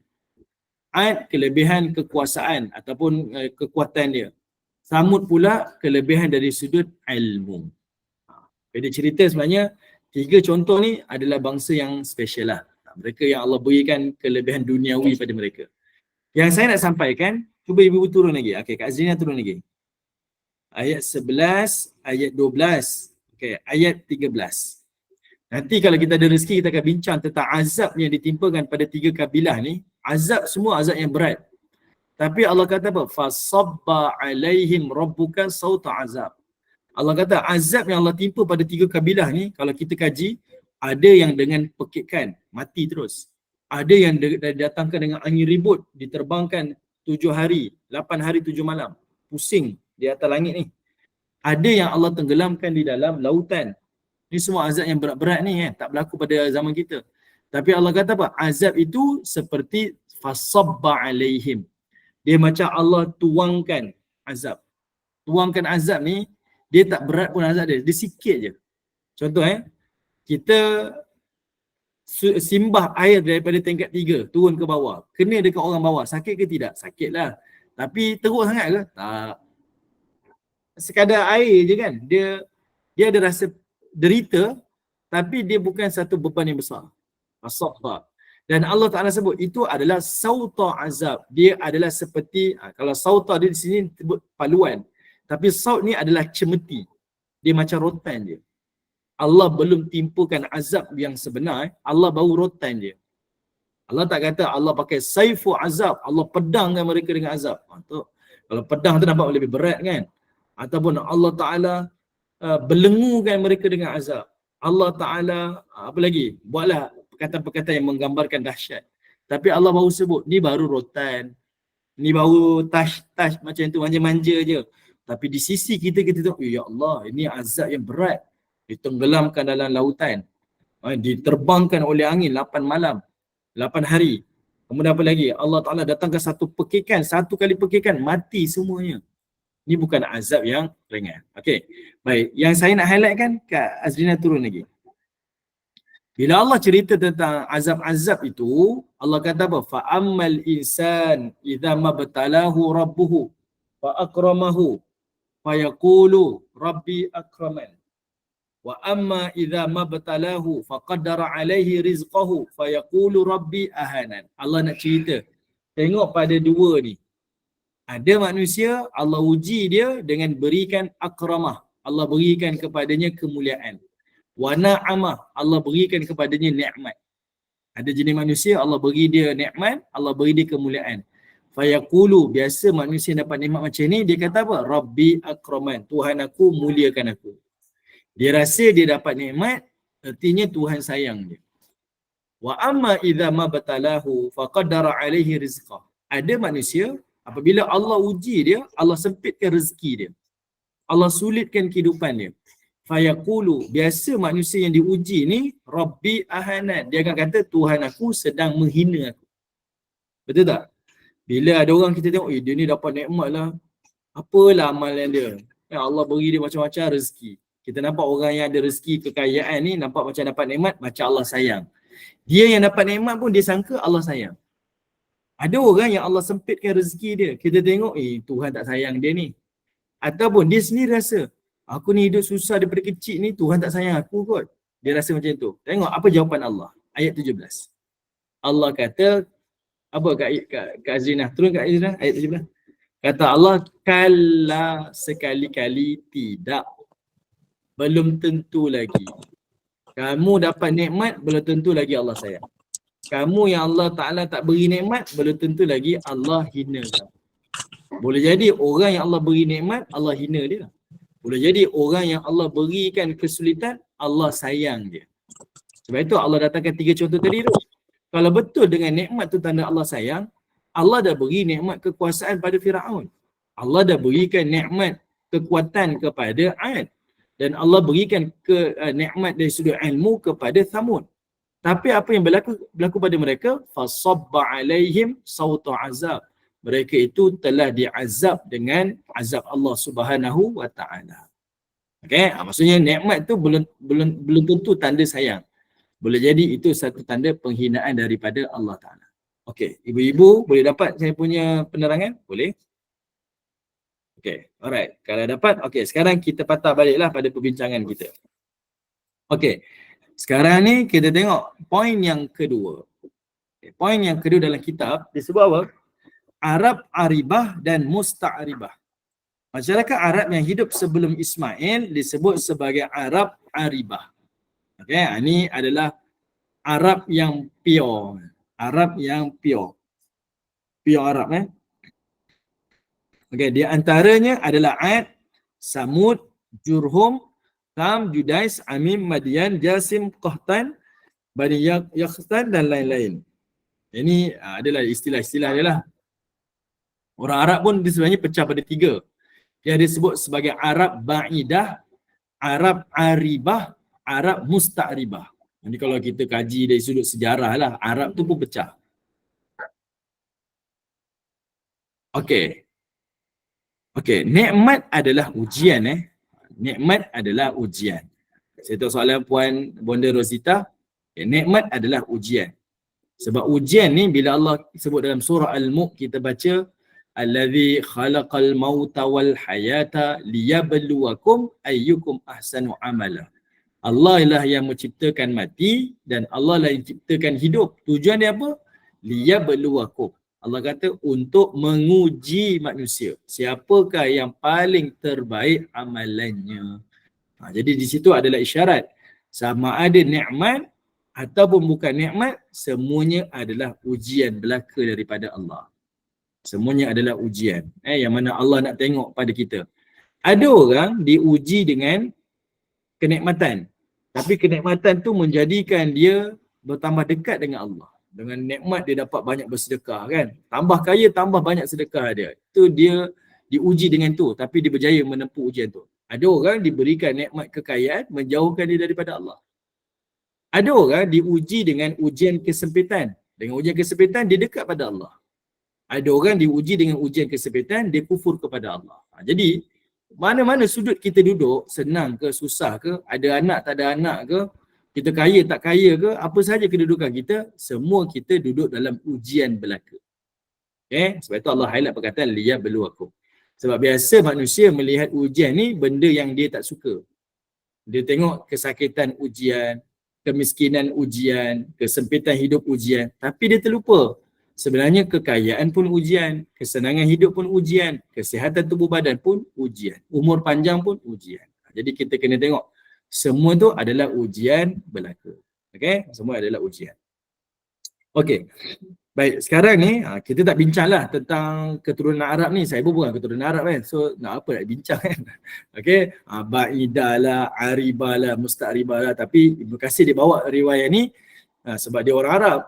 Ad kelebihan kekuasaan ataupun kekuatan dia, Samud pula kelebihan dari sudut ilmu. Jadi cerita sebenarnya tiga contoh ni adalah bangsa yang special lah. Mereka yang Allah berikan kelebihan duniawi pada mereka. Yang saya nak sampaikan, cuba ibu turun lagi. Okey, Kak Azrina turun lagi. Ayat 11, ayat 12, ayat 13. Nanti kalau kita ada rezeki, kita akan bincang tentang azab yang ditimpakan pada tiga kabilah ni. Azab semua azab yang berat. Tapi Allah kata apa? Fasabba alaihim rabbuka sauta azab. Allah kata azab yang Allah timpa pada tiga kabilah ni, kalau kita kaji, ada yang dengan pekikan, mati terus. Ada yang didatangkan dengan angin ribut, diterbangkan 7 hari, 8 hari 7 malam. Pusing di atas langit ni. Ada yang Allah tenggelamkan di dalam lautan. Ini semua azab yang berat-berat ni, tak berlaku pada zaman kita. Tapi Allah kata apa? Azab itu seperti fasabba alaihim. Dia macam Allah tuangkan azab. Tuangkan azab ni, dia tak berat pun azab dia. Dia sikit je. Contoh kita simbah air daripada tingkat 3 turun ke bawah. Kena dekat orang bawah. Sakit ke tidak? Sakit lah. Tapi teruk sangat ke? Tak. Sekadar air je, kan. Dia ada rasa derita, tapi dia bukan satu beban yang besar. Fasabba. Dan Allah Ta'ala sebut itu adalah sauta azab. Dia adalah seperti, kalau sauta dia di sini sebut paluan. Tapi saut ni adalah cemeti. Dia macam rotan je. Allah belum timpakan azab yang sebenar, Allah baru rotan je. Allah tak kata Allah pakai saifu azab, Allah pedangkan mereka dengan azab. Kalau pedang tu nampak lebih berat, kan? Ataupun Allah Ta'ala belengukan mereka dengan azab. Allah Ta'ala apa lagi? Buatlah perkataan-perkataan yang menggambarkan dahsyat. Tapi Allah baru sebut, ni baru rotan. Ni baru touch macam tu, manja-manja je. Tapi di sisi kita tengok, ya Allah, ini azab yang berat. Ditenggelamkan dalam lautan. Diterbangkan oleh angin 8 malam, 8 hari. Kemudian apa lagi? Allah Ta'ala datangkan satu kali pekikan, mati semuanya. Ini bukan azab yang ringan. Okey. Baik, yang saya nak highlight kan, Kak Azrina turun lagi. Bila Allah cerita tentang azab-azab itu, Allah kata apa? Fa'ammal insan idza mabtalahu rabbuhu fa akramahu fa yaqulu rabbi akraman. Wa amma idza mabtalahu faqaddara alaihi rizqahu fayaqulu rabbi ahanan. Allah nak cerita. Tengok pada dua ni. Ada manusia Allah uji dia dengan berikan akramah. Allah berikan kepadanya kemuliaan. Wa na'amah. Allah berikan kepadanya nikmat. Ada jenis manusia Allah beri dia nikmat, Allah beri dia kemuliaan. Fayaqulu, biasa manusia dapat nikmat macam ni dia kata apa? Rabbi akraman. Tuhan aku muliakan aku. Dia rasa dia dapat nikmat, artinya Tuhan sayang dia. Wa amma idza mabtalahu faqaddara alaihi rizqah. Ada manusia apabila Allah uji dia, Allah sempitkan rezeki dia. Allah sulitkan kehidupan dia. Fayaqulu, biasa manusia yang diuji ni Rabbi ahanan. Dia akan kata Tuhan aku sedang menghina aku. Betul tak? Bila ada orang kita tengok, dia ni dapat nikmat lah. Apalah amalan dia? Ya Allah beri dia macam-macam rezeki. Kita nampak orang yang ada rezeki kekayaan ni nampak macam dapat nikmat, macam Allah sayang. Dia yang dapat nikmat pun dia sangka Allah sayang. Ada orang yang Allah sempitkan rezeki dia. Kita tengok, Tuhan tak sayang dia ni. Ataupun dia sendiri rasa, aku ni hidup susah daripada kecil ni, Tuhan tak sayang aku kot. Dia rasa macam tu. Tengok apa jawapan Allah. Ayat 17. Allah kata, apa Kak Azrina? Turun Kak Azrina, ayat 17. Kata Allah, kalla sekali-kali tidak. Belum tentu lagi. Kamu dapat nikmat, belum tentu lagi Allah sayang. Kamu yang Allah Ta'ala tak beri nikmat, belum tentu lagi Allah hina kamu. Boleh jadi orang yang Allah beri nikmat, Allah hina dia. Boleh jadi orang yang Allah berikan kesulitan, Allah sayang dia. Sebab itu Allah datangkan 3 contoh tadi tu. Kalau betul dengan nikmat tu tanda Allah sayang, Allah dah beri nikmat kekuasaan pada Firaun. Allah dah berikan nikmat kekuatan kepada Ad. Dan Allah berikan nikmat dari sudut ilmu kepada Thamud. Tapi apa yang berlaku pada mereka? Fasabba alaihim sautu azab. Mereka itu telah diazab dengan azab Allah Subhanahu wa taala. Okey, maksudnya nikmat tu belum tentu tanda sayang. Boleh jadi itu satu tanda penghinaan daripada Allah Taala. Okey, ibu-ibu boleh dapat saya punya penerangan? Boleh? Okey, alright. Kalau dapat, okey, sekarang kita patah baliklah pada perbincangan kita. Okey. Sekarang ni kita tengok poin yang kedua. Okay, poin yang kedua dalam kitab disebut apa? Arab Aribah dan Musta'ribah. Masyarakat Arab yang hidup sebelum Ismail disebut sebagai Arab Aribah. Okey, ini adalah Arab yang pure. Arab yang pure. Pure Arab Okey, di antaranya adalah Ad, Samud, Jurhum, Tam, Judais, Amim, Madian, Jasim, Qahtan, Bani Yakhtan dan lain-lain. Ini adalah istilah-istilah dia lah. Orang Arab pun sebenarnya pecah pada 3. Yang disebut sebagai Arab Ba'idah, Arab Aribah, Arab Musta'ribah. Jadi kalau kita kaji dari sudut sejarah lah, Arab tu pun pecah. Okey. Okey, nikmat adalah ujian Nikmat adalah ujian. Saya tahu soalan Puan Bonda Rosita. Okay, nikmat adalah ujian. Sebab ujian ni bila Allah sebut dalam surah Al-Mulk kita baca allazi khalaqal mauta wal hayata liyabluwakum ayyukum ahsanu amala. Allah lah yang menciptakan mati dan Allah lah yang menciptakan hidup. Tujuan dia apa? Liyabluwakum. Allah kata untuk menguji manusia. Siapakah yang paling terbaik amalannya. Jadi di situ adalah isyarat. Sama ada nikmat ataupun bukan nikmat, semuanya adalah ujian belaka daripada Allah. Semuanya adalah ujian. Yang mana Allah nak tengok pada kita. Ada orang diuji dengan kenikmatan. Tapi kenikmatan tu menjadikan dia bertambah dekat dengan Allah. Dengan nikmat dia dapat banyak bersedekah kan. Tambah kaya, tambah banyak sedekah dia. Itu dia diuji dengan tu. Tapi dia berjaya menempuh ujian tu. Ada orang diberikan nikmat kekayaan, menjauhkan dia daripada Allah. Ada orang diuji dengan ujian kesempitan. Dengan ujian kesempitan, dia dekat pada Allah. Ada orang diuji dengan ujian kesempitan, dia kufur kepada Allah. Jadi, mana-mana sudut kita duduk, senang ke, susah ke, ada anak tak ada anak ke, kita kaya tak kaya ke, apa sahaja kedudukan kita, semua kita duduk dalam ujian belaka. Okay? Sebab itu Allah highlight perkataan liyabluwakum. Sebab biasa manusia melihat ujian ni benda yang dia tak suka. Dia tengok kesakitan ujian, kemiskinan ujian, kesempitan hidup ujian, tapi dia terlupa sebenarnya kekayaan pun ujian, kesenangan hidup pun ujian, kesihatan tubuh badan pun ujian, umur panjang pun ujian. Jadi kita kena tengok semua tu adalah ujian belaka. Okey, semua adalah ujian. Okey. Baik, sekarang ni kita tak bincanglah tentang keturunan Arab ni. Saya pun bukan keturunan Arab kan. So nak apa nak bincang kan. Okey, Ba'idah lah, Aribah lah, Musta'ribah lah. Tapi Ibnu Katsir dia bawa riwayat ni sebab dia orang Arab.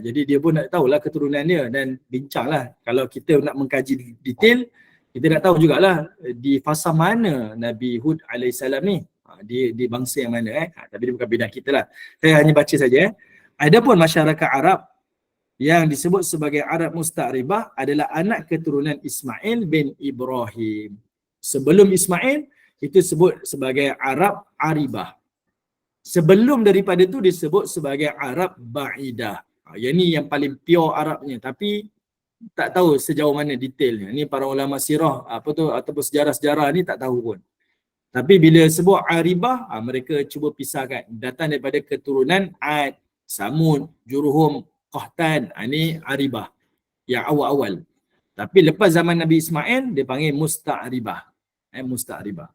Jadi dia pun nak tahulah keturunan dia dan bincanglah. Kalau kita nak mengkaji detail, kita nak tahu jugalah di fasa mana Nabi Hud alaihissalam ni. Di bangsa yang mana tapi dia bukan bidang kita lah. Saya hanya baca saja. Adapun masyarakat Arab yang disebut sebagai Arab Musta'ribah adalah anak keturunan Ismail bin Ibrahim. Sebelum Ismail, itu sebut sebagai Arab Aribah. Sebelum daripada itu disebut sebagai Arab Ba'idah. Yang ni yang paling pure Arabnya, tapi tak tahu sejauh mana detailnya. Ni para ulama sirah ataupun sejarah-sejarah ni tak tahu pun. Tapi bila sebut Aribah, mereka cuba pisahkan. Datang daripada keturunan Ad, Samud, Jurhum, Qahtan. Ini Aribah yang awal-awal. Tapi lepas zaman Nabi Ismail, dia panggil Musta'ribah. Musta'ribah.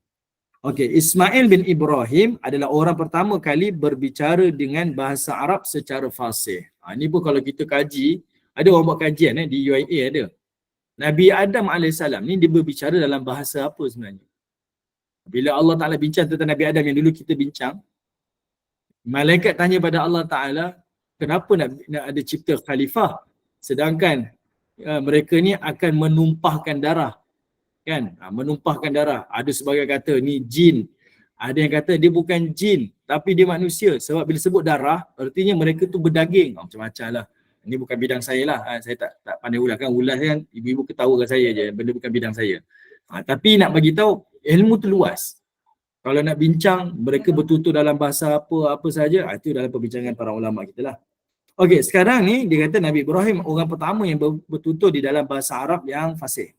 Okey, Ismail bin Ibrahim adalah orang pertama kali berbicara dengan bahasa Arab secara fasih. Ini pun kalau kita kaji, ada orang buat kajian di UIA ada. Nabi Adam AS ni dia berbicara dalam bahasa apa sebenarnya? Bila Allah Ta'ala bincang tentang Nabi Adam yang dulu kita bincang, malaikat tanya pada Allah Ta'ala, kenapa nak ada cipta khalifah sedangkan mereka ni akan menumpahkan darah, kan? Menumpahkan darah. Ada sebagai kata ni jin, ada yang kata dia bukan jin tapi dia manusia, sebab bila sebut darah artinya mereka tu berdaging. Macam-macam lah. Ini bukan bidang saya lah. Saya tak pandai ulas kan. Ulas kan ibu-ibu ketawakan saya je, benda bukan bidang saya. Tapi nak bagi tahu ilmu tu luas. Kalau nak bincang mereka bertutur dalam bahasa apa saja, itu dalam perbincangan para ulama kita lah. Okey, sekarang ni dia kata Nabi Ibrahim orang pertama yang bertutur di dalam bahasa Arab yang fasih.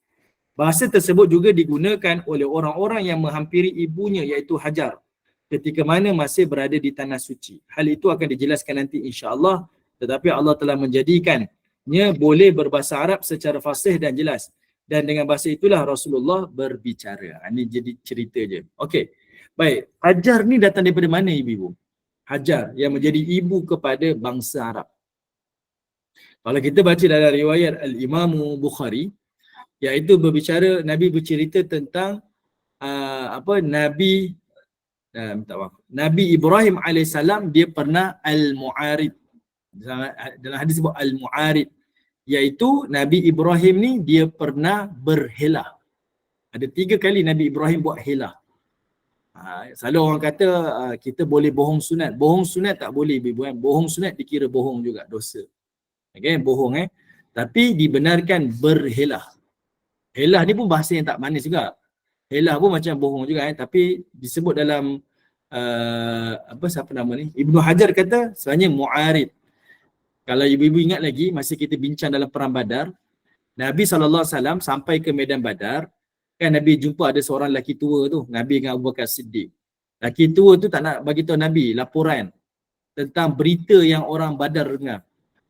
Bahasa tersebut juga digunakan oleh orang-orang yang menghampiri ibunya iaitu Hajar ketika mana masih berada di tanah suci. Hal itu akan dijelaskan nanti insya-Allah, tetapi Allah telah menjadikannya boleh berbahasa Arab secara fasih dan jelas. Dan dengan bahasa itulah Rasulullah berbicara. Ini jadi cerita je. Okey. Baik, Hajar ni datang daripada mana ibu-ibu? Hajar yang menjadi ibu kepada bangsa Arab. Kalau kita baca dalam riwayat Al-Imam Bukhari, iaitu berbicara Nabi bercerita tentang Nabi Ibrahim alaihissalam dia pernah al-mu'arid. Dalam hadis sebut al-mu'arid, iaitu Nabi Ibrahim ni dia pernah berhelah. Ada 3 kali Nabi Ibrahim buat helah. Selalu orang kata kita boleh bohong sunat. Bohong sunat tak boleh ibu-ibu kan. Bohong sunat dikira bohong juga, dosa. Okay, bohong tapi dibenarkan berhelah. Helah ni pun bahasa yang tak manis juga. Helah pun macam bohong juga tapi disebut dalam siapa nama ni? Ibnu Hajar kata sebenarnya mu'arid. Kalau ibu-ibu ingat lagi masa kita bincang dalam perang Badar, Nabi SAW sampai ke medan Badar, kan Nabi jumpa ada seorang lelaki tua tu, Nabi dengan Abu Bakar Siddiq. Lelaki tua tu tak nak bagi tahu Nabi laporan tentang berita yang orang Badar dengar.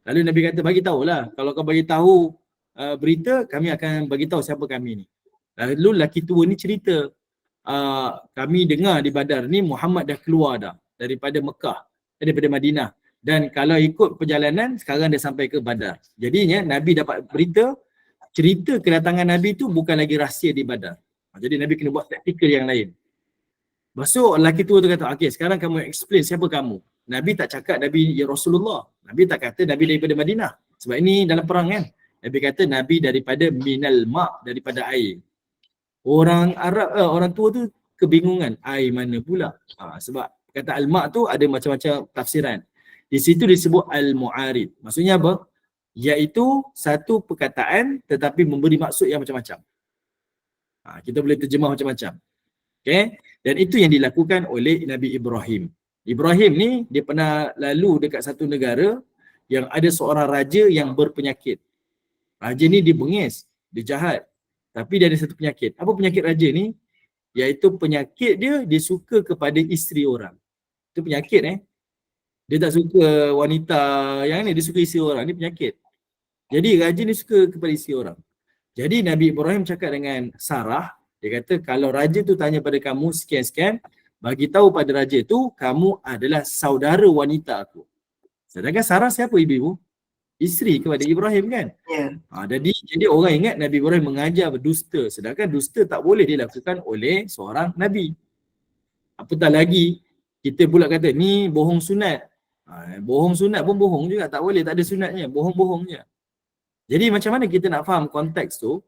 Lalu Nabi kata bagi tahulah, kalau kau bagi tahu berita, kami akan bagi tahu siapa kami ni. Lalu lelaki tua ni cerita, kami dengar di Badar ni Muhammad dah keluar dah daripada Mekah, daripada Madinah. Dan kalau ikut perjalanan sekarang dia sampai ke Badar. Jadinya Nabi dapat berita, cerita kedatangan Nabi tu bukan lagi rahsia di Badar. Jadi Nabi kena buat taktikal yang lain. Masuk lelaki tua tu kata, okey sekarang kamu explain siapa kamu. Nabi tak cakap Nabi ya Rasulullah. Nabi tak kata Nabi daripada Madinah. Sebab ini dalam perang kan. Nabi kata Nabi daripada minal ma', daripada air. Orang Arab, orang tua tu kebingungan, air mana pula? Sebab kata al-ma' tu ada macam-macam tafsiran. Di situ disebut al-mu'arid. Maksudnya apa? Iaitu satu perkataan tetapi memberi maksud yang macam-macam. Kita boleh terjemah macam-macam. Okay? Dan itu yang dilakukan oleh Nabi Ibrahim. Ibrahim ni dia pernah lalu dekat satu negara yang ada seorang raja yang berpenyakit. Raja ni dia bengis, dia jahat. Tapi dia ada satu penyakit. Apa penyakit raja ni? Iaitu penyakit dia suka kepada isteri orang. Itu penyakit Dia tak suka wanita yang ni, dia suka isteri orang. Ni penyakit. Jadi raja ni suka kepada isteri orang. Jadi Nabi Ibrahim cakap dengan Sarah, dia kata kalau raja tu tanya pada kamu sekian-sekian, bagi tahu pada raja tu kamu adalah saudara wanita aku. Sedangkan Sarah siapa ibu? Isteri kepada Ibrahim kan? Ya. Jadi orang ingat Nabi Ibrahim mengajar berdusta, sedangkan dusta tak boleh dilakukan oleh seorang Nabi. Apatah lagi kita pula kata ni bohong sunat. Bohong sunat pun bohong juga, tak boleh, tak ada sunatnya, bohong-bohong je. Jadi macam mana kita nak faham konteks tu?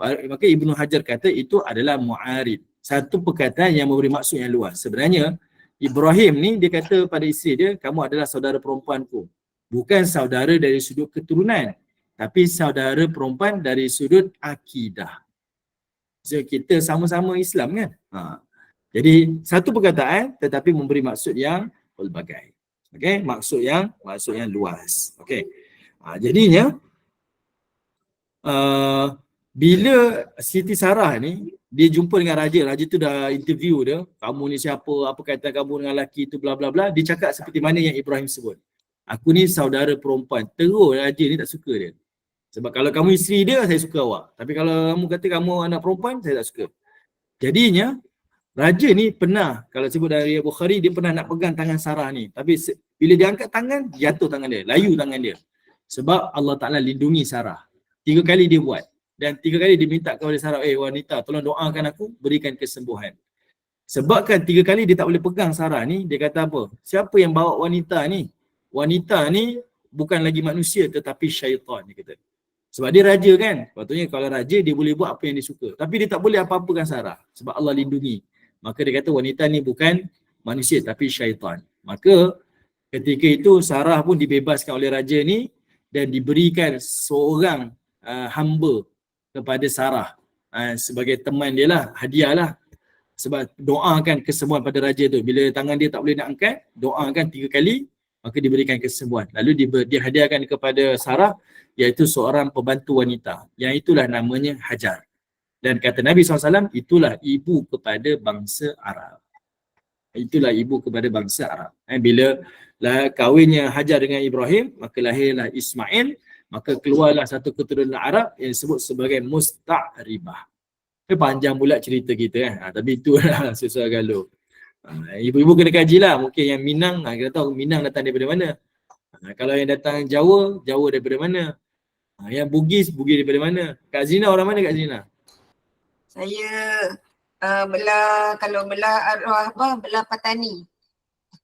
Maka Ibnu Hajar kata itu adalah mu'arid. Satu perkataan yang memberi maksud yang luas. Sebenarnya Ibrahim ni dia kata pada isteri dia, kamu adalah saudara perempuanku. Bukan saudara dari sudut keturunan, tapi saudara perempuan dari sudut akidah. So kita sama-sama Islam kan? Jadi satu perkataan tetapi memberi maksud yang pelbagai. Okey, maksud yang luas. Okey. Jadinya bila Siti Sarah ni dia jumpa dengan raja tu dah interview dia, kamu ni siapa, apa kaitan kamu dengan lelaki tu, bla bla bla, dia cakap seperti mana yang Ibrahim sebut. Aku ni saudara perempuan. Terus raja ni tak suka dia. Sebab kalau kamu isteri dia, saya suka awak. Tapi kalau kamu kata kamu anak perempuan, saya tak suka. Jadinya raja ni pernah, kalau sebut dari Bukhari, dia pernah nak pegang tangan Sarah ni. Tapi bila dia angkat tangan, jatuh tangan dia, layu tangan dia. Sebab Allah Ta'ala lindungi Sarah. 3 kali dia buat. Dan 3 kali dia minta kepada Sarah, wanita, tolong doakan aku, berikan kesembuhan. Sebabkan 3 kali dia tak boleh pegang Sarah ni, dia kata apa? Siapa yang bawa wanita ni? Wanita ni bukan lagi manusia tetapi syaitan, dia kata. Sebab dia raja kan? Patutnya kalau raja dia boleh buat apa yang dia suka. Tapi dia tak boleh apa-apakan Sarah. Sebab Allah lindungi. Maka dia kata wanita ni bukan manusia tapi syaitan. Maka ketika itu Sarah pun dibebaskan oleh raja ni dan diberikan seorang hamba kepada Sarah sebagai teman dia lah, hadiah lah. Sebab doakan kesembuhan pada raja tu. Bila tangan dia tak boleh nak angkat, doakan 3 kali, maka diberikan kesembuhan. Lalu dia hadiahkan kepada Sarah, iaitu seorang pembantu wanita. Yang itulah namanya Hajar. Dan kata Nabi SAW, itulah ibu kepada bangsa Arab. Itulah ibu kepada bangsa Arab. Bila kahwinnya Hajar dengan Ibrahim, maka lahirlah Ismail, maka keluarlah satu keturunan Arab yang disebut sebagai Musta'ribah. Panjang pula cerita kita tapi itulah sesuai galuh. Ibu-ibu kena kaji lah. Mungkin yang Minang, kita tahu Minang datang daripada mana. Kalau yang datang Jawa, Jawa daripada mana. Yang Bugis, Bugis daripada mana. Kak Zina orang mana Kak Zina? Saya belah Patani.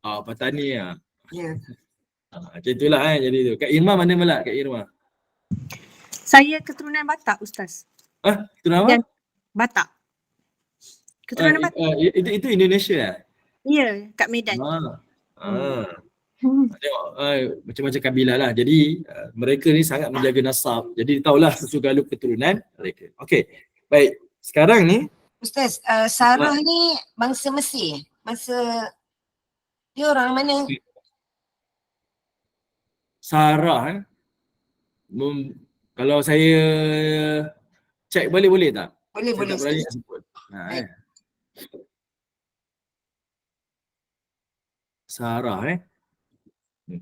Patani lah. Ya. Macam itulah jadi tu. Kak Irma mana melak Kak Irma? Saya keturunan Batak, Ustaz. Keturunan apa? Batak. Keturunan Batak. Itu Indonesia lah? Ya, kat Medan. Tengok, macam-macam kabilah lah. Jadi mereka ni sangat menjaga nasab. Jadi tahulah sesuatu keturunan mereka. Okey, baik. Sekarang ni Ustaz, Sarah ni bangsa Mesir. Dia orang mana? Sarah kalau saya cek balik boleh tak? Boleh. Saya tak berani nak sebut. Sarah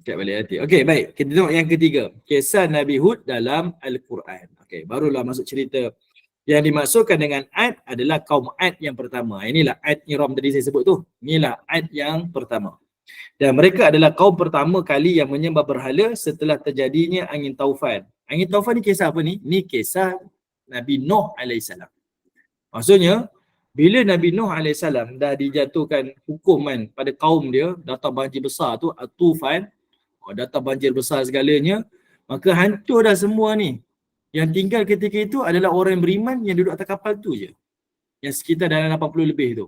cek balik nanti. Okey, baik. Kita tengok yang ketiga. Kisah Nabi Hud dalam Al-Quran. Okey, barulah masuk cerita. Yang dimaksudkan dengan Ad adalah kaum Ad yang pertama. Inilah Ad Iram tadi saya sebut tu. Inilah Ad yang pertama. Dan mereka adalah kaum pertama kali yang menyembah berhala setelah terjadinya angin taufan. Angin taufan ni kisah apa ni? Ni kisah Nabi Nuh AS. Maksudnya, bila Nabi Nuh AS dah dijatuhkan hukuman pada kaum dia, datang banjir besar tu, Tufan, datang banjir besar segalanya, maka hancur dah semua ni. Yang tinggal ketika itu adalah orang yang beriman yang duduk atas kapal tu je. Yang sekitar dalam 80 lebih tu.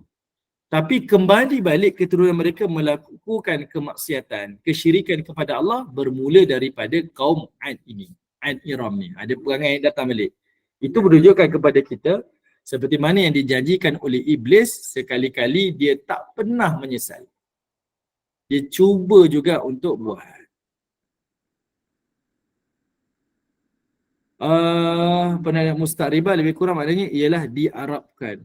Tapi kembali balik keturunan mereka melakukan kemaksiatan, kesyirikan kepada Allah bermula daripada kaum Ad ini. Ad Iram ni. Ada perangai yang datang balik. Itu menunjukkan kepada kita seperti mana yang dijanjikan oleh iblis, sekali-kali dia tak pernah menyesal. Dia cuba juga untuk buat. Pendapat mustaqribah lebih kurang maknanya ialah diarabkan.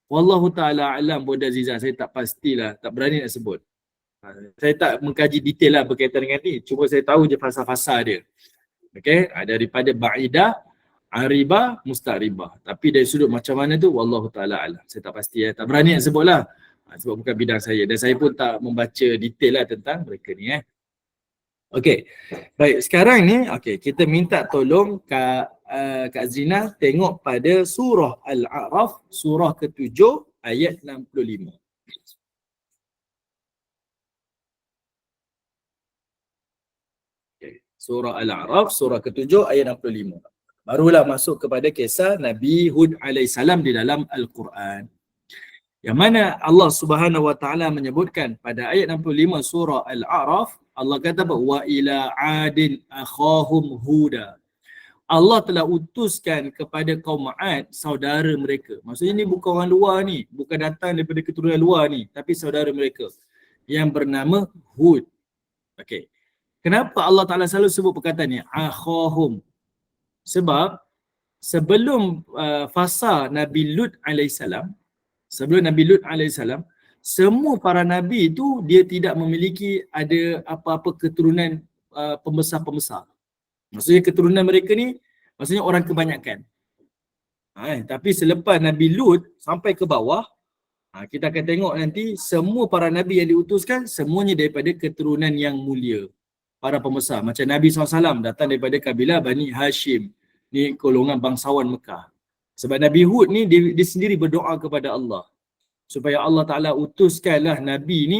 Wallahu ta'ala alam Bunda Aziza, saya tak pastilah, tak berani nak sebut. Saya tak mengkaji detail lah berkaitan dengan ni, cuma saya tahu je fasa-fasa dia. Okay, daripada ba'idah, aribah, mustaqribah. Tapi dari sudut macam mana tu, wallahu ta'ala alam. Saya tak pasti tak berani nak sebut lah. Sebab bukan bidang saya dan saya pun tak membaca detail lah tentang mereka ni. Okey, baik, sekarang ni kita minta tolong Kak Zina tengok pada surah Al-A'raf, surah ke-7 ayat 65. Okay. Surah Al-A'raf, surah ke-7 ayat 65. Barulah masuk kepada kisah Nabi Hud alaihissalam di dalam Al-Quran. Yang mana Allah Subhanahu wa taala menyebutkan pada ayat 65 surah Al-A'raf, Allah kata wa ila adin akhahum huda. Allah telah utuskan kepada kaum Ad saudara mereka. Maksudnya ni bukan orang luar ni, bukan datang daripada keturunan luar ni, tapi saudara mereka yang bernama Hud. Okey. Kenapa Allah Taala selalu sebut perkataan ni akhahum? Sebab sebelum fasa Nabi Lut alaihissalam, semua para nabi itu dia tidak memiliki ada apa-apa keturunan pembesar-pembesar. Maksudnya keturunan mereka ni maksudnya orang kebanyakan. Tapi selepas Nabi Lut sampai ke bawah, kita akan tengok nanti semua para nabi yang diutuskan semuanya daripada keturunan yang mulia, para pembesar. Macam Nabi SAW datang daripada kabilah Bani Hashim, ni golongan bangsawan Mekah. Sebab Nabi Hud ni dia sendiri berdoa kepada Allah supaya Allah Ta'ala utuskanlah Nabi ni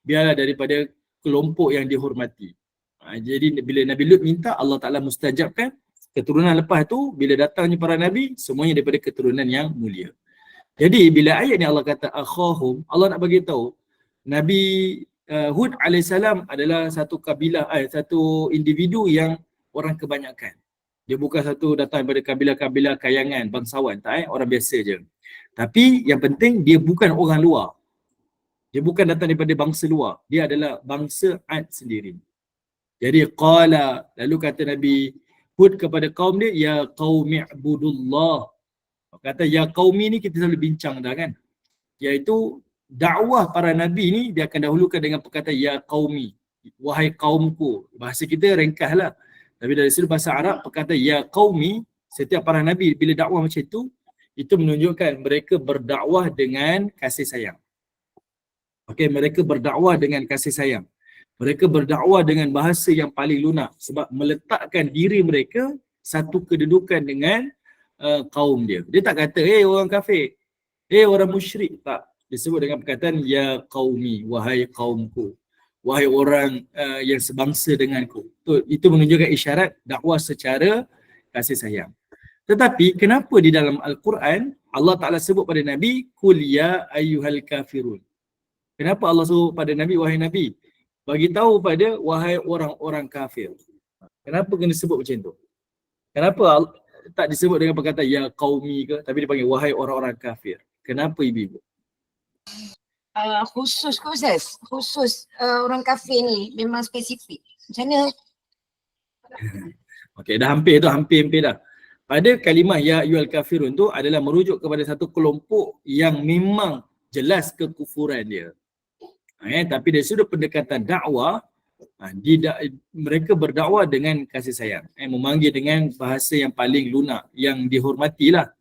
biarlah daripada kelompok yang dihormati. Jadi bila Nabi Lut minta, Allah Ta'ala mustajabkan. Keturunan lepas tu bila datangnya para Nabi, semuanya daripada keturunan yang mulia. Jadi bila ayat ni Allah kata akhahum, Allah nak bagi tahu Nabi Hud alaihissalam adalah satu kabilah, satu individu yang orang kebanyakan. Dia bukan satu datang daripada kabilah-kabilah kayangan, bangsawan, tak orang biasa je. Tapi yang penting dia bukan orang luar. Dia bukan datang daripada bangsa luar. Dia adalah bangsa Ad sendiri. Jadi qala, lalu kata Nabi Hud kepada kaum dia, ya qaumi'budullah. Kata ya qaumi ni kita selalu bincang dah kan. Iaitu dakwah para nabi ni dia akan dahulukan dengan perkataan ya qaumi, wahai kaumku. Bahasa kita ringkaslah. Tapi dari sudut bahasa Arab perkataan ya qaumi, setiap para nabi bila dakwah macam itu menunjukkan mereka berdakwah dengan kasih sayang. Okey, mereka berdakwah dengan kasih sayang. Mereka berdakwah dengan bahasa yang paling lunak sebab meletakkan diri mereka satu kedudukan dengan kaum dia. Dia tak kata orang kafir, orang musyrik, tak. Dia sebut dengan perkataan ya qaumi, wahai kaumku, wahai orang yang sebangsa denganku. Itu menunjukkan isyarat dakwah secara kasih sayang. Tetapi kenapa di dalam Al-Quran Allah Ta'ala sebut pada Nabi kul ya ayyuhal kafirun? Kenapa Allah sebut pada Nabi wahai Nabi? Bagi tahu pada wahai orang-orang kafir. Kenapa kena sebut macam tu? Kenapa tak disebut dengan perkataan ya qaumi ke, tapi dipanggil wahai orang-orang kafir? Kenapa ibu-ibu? Khusus orang kafir ni memang spesifik. Macam mana? Okey, dah hampir dah. Pada kalimah ya ayyuhal kafirun tu adalah merujuk kepada satu kelompok yang memang jelas kekufuran dia. Tapi dari sudut pendekatan dakwah, mereka berdakwah dengan kasih sayang, memanggil dengan bahasa yang paling lunak, yang dihormatilah.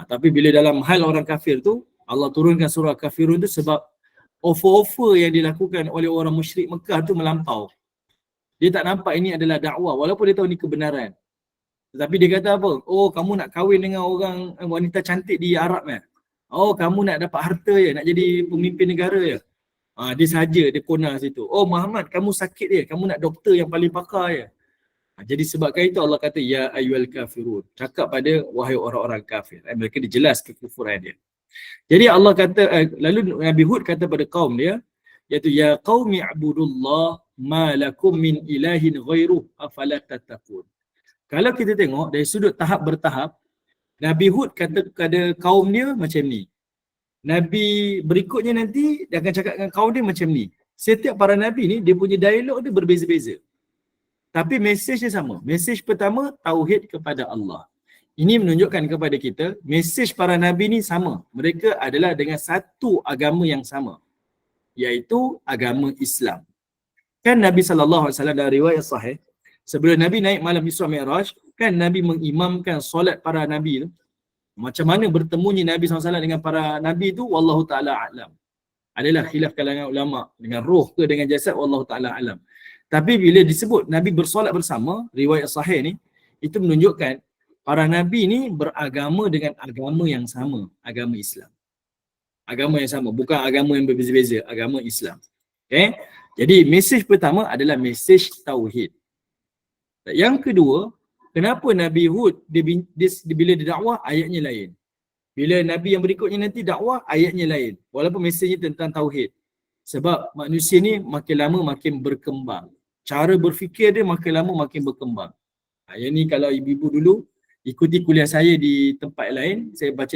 Tapi bila dalam hal orang kafir tu, Allah turunkan surah kafirun tu sebab offer-offer yang dilakukan oleh orang musyrik Mekah tu melampau. Dia tak nampak ini adalah dakwah walaupun dia tahu ini kebenaran. Tetapi dia kata apa? Oh, kamu nak kahwin dengan orang wanita cantik di Arab ya? Oh, kamu nak dapat harta ya, nak jadi pemimpin negara ya? Dia saja, dia kona situ. Oh Muhammad, kamu sakit ya, kamu nak doktor yang paling pakar ya. Jadi sebabkan itu Allah kata ya ayyuhal kafirun. Cakap pada wahai orang-orang kafir. Mereka dijelas kekufuran dia. Jadi Allah kata, lalu Nabi Hud kata pada kaum dia, iaitu ya qaumi ibudullah ma lakum min ilahin ghairuh afala tattaqun. Kalau kita tengok dari sudut tahap bertahap, Nabi Hud kata kepada kaum dia macam ni. Nabi berikutnya nanti dia akan cakap dengan kaum dia macam ni. Setiap para nabi ni dia punya dialog dia berbeza-beza. Tapi mesej dia sama. Mesej pertama tauhid kepada Allah. Ini menunjukkan kepada kita mesej para nabi ni sama. Mereka adalah dengan satu agama yang sama, iaitu agama Islam. Kan Nabi SAW dalam riwayat sahih, sebelum Nabi naik malam Isra Mi'raj, kan Nabi mengimamkan solat para nabi tu. Macam mana bertemunya Nabi SAW dengan para nabi tu, wallahu ta'ala a'lam. Adalah khilaf kalangan ulama, dengan roh ke dengan jasad, wallahu ta'ala a'lam. Tapi bila disebut Nabi bersolat bersama, riwayat sahih ni, itu menunjukkan para nabi ni beragama dengan agama yang sama, agama Islam. Agama yang sama, bukan agama yang berbeza-beza, agama Islam. Okay? Jadi mesej pertama adalah mesej tauhid. Yang kedua, kenapa Nabi Hud bila dia dakwah ayatnya lain. Bila Nabi yang berikutnya nanti dakwah ayatnya lain. Walaupun mesejnya tentang tauhid. Sebab manusia ni makin lama makin berkembang. Cara berfikir dia makin lama makin berkembang. Yang ni kalau ibu-ibu dulu ikuti kuliah saya di tempat lain, saya baca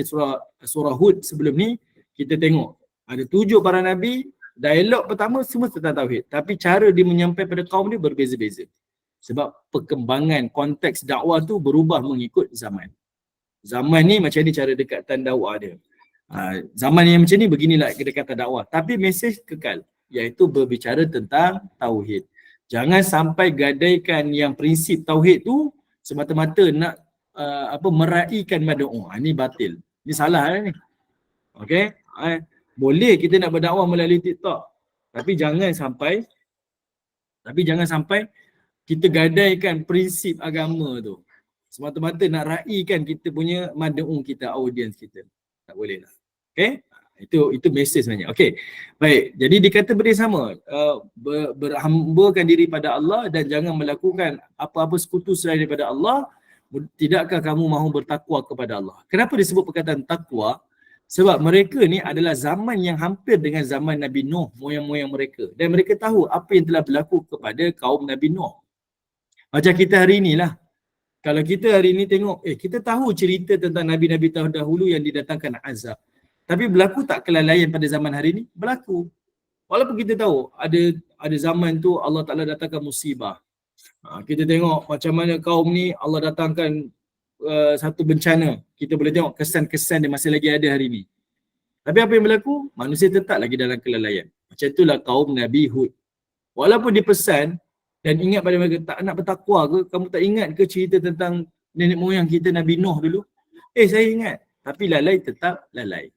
surah Hud sebelum ni, kita tengok ada 7 para nabi, dialog pertama semua tentang tauhid. Tapi cara dia menyampaikan pada kaum dia berbeza-beza. Sebab perkembangan konteks dakwah tu berubah mengikut zaman. Zaman ni macam ni cara dekatan dakwah dia. Zaman yang macam ni beginilah kedekatan dakwah. Tapi mesej kekal, iaitu berbicara tentang tauhid. Jangan sampai gadaikan yang prinsip tauhid tu semata-mata nak meraihkan mad'u. Ni batil. Ni salah ni. Okey? Boleh kita nak berdakwah melalui TikTok. Tapi jangan sampai kita gadaikan prinsip agama tu. Semata-mata nak raihkan kita punya mad'u kita, audiens kita. Tak boleh lah. Okay? Itu mesej sebenarnya. Okay. Baik. Jadi dikata bersama, berhambakan diri pada Allah dan jangan melakukan apa-apa sekutu selain daripada Allah. Tidakkah kamu mahu bertakwa kepada Allah? Kenapa disebut perkataan takwa? Sebab mereka ni adalah zaman yang hampir dengan zaman Nabi Nuh, moyang-moyang mereka. Dan mereka tahu apa yang telah berlaku kepada kaum Nabi Nuh. Macam kita hari inilah. Kalau kita hari ini tengok, kita tahu cerita tentang Nabi-Nabi terdahulu yang didatangkan azab. Tapi berlaku tak kelalaian pada zaman hari ini? Berlaku. Walaupun kita tahu ada zaman tu Allah Ta'ala datangkan musibah. Kita tengok macam mana kaum ni Allah datangkan satu bencana. Kita boleh tengok kesan-kesan dia masih lagi ada hari ini. Tapi apa yang berlaku? Manusia tetap lagi dalam kelalaian. Macam itulah kaum Nabi Hud. Walaupun dipesan dan ingat pada mereka, tak nak bertakwa ke? Kamu tak ingat ke cerita tentang nenek moyang kita Nabi Nuh dulu? Saya ingat. Tapi lalai tetap lalai.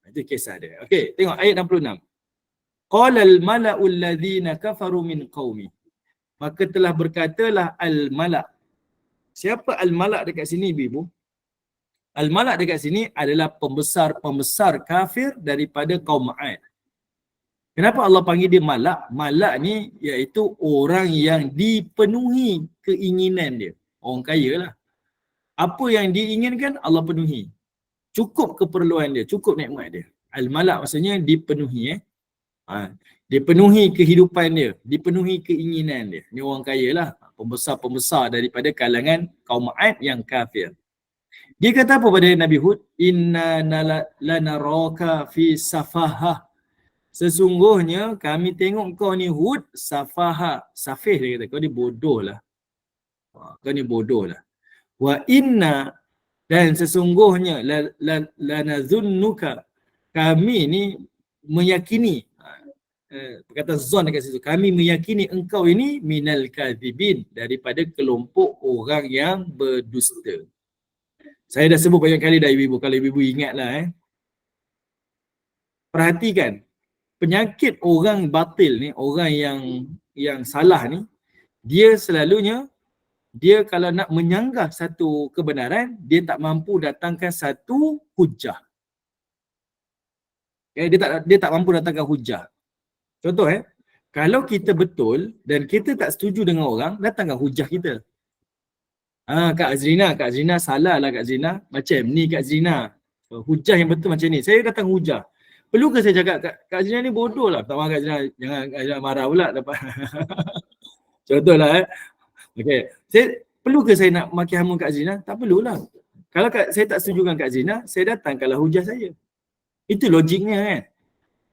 Itu kisah dia. Okey, tengok ayat 66. Qala al-mala'u alladhina kafaru min qaumi. Maka telah berkatalah al-mala'. Siapa al-mala' dekat sini ibu? Al-mala' dekat sini adalah pembesar kafir daripada kaum Ad. Kenapa Allah panggil dia malak? Malak ni iaitu orang yang dipenuhi keinginan dia. Orang kaya lah. Apa yang diinginkan Allah penuhi. Cukup keperluan dia, cukup nikmat dia. Al-malak maksudnya dipenuhi. Dipenuhi kehidupan dia, dipenuhi keinginan dia. Ni orang kaya lah. Pembesar-pembesar daripada kalangan kaum Ad yang kafir. Dia kata apa pada Nabi Hud? Inna lanaraka fi safahah. Sesungguhnya kami tengok kau ni Hud safahah. Safih dia kata, kau ni bodoh lah. Kau ni bodoh lah. Wa inna, dan sesungguhnya lanazunnuka, kami ni meyakini, perkataan zon dekat situ, kami meyakini engkau ini minal kadhibin, daripada kelompok orang yang berdusta. Saya dah sebut banyak kali dah ibu-ibu, kalau ibu-ibu ingatlah perhatikan, penyakit orang batil ni, orang yang salah ni, dia selalunya, dia kalau nak menyanggah satu kebenaran, dia tak mampu datangkan satu hujah. Okay, dia tak mampu datangkan hujah. Contoh kalau kita betul dan kita tak setuju dengan orang, datangkan hujah kita. Kak Azrina salah lah Kak Azrina. Macam ni Kak Azrina. hujah yang betul macam ni. Saya datang hujah. Perlu ke saya cakap Kak Zina ni bodoh lah. Tak marah Kak Zina, jangan Kak Zina marah pula dapat. Contohlah Okey. Perlu ke saya nak maki hamun Kak Zina? Tak perlulah. Kalau saya tak setuju dengan Kak Zina, saya datangkanlah hujah saya. Itu logiknya kan.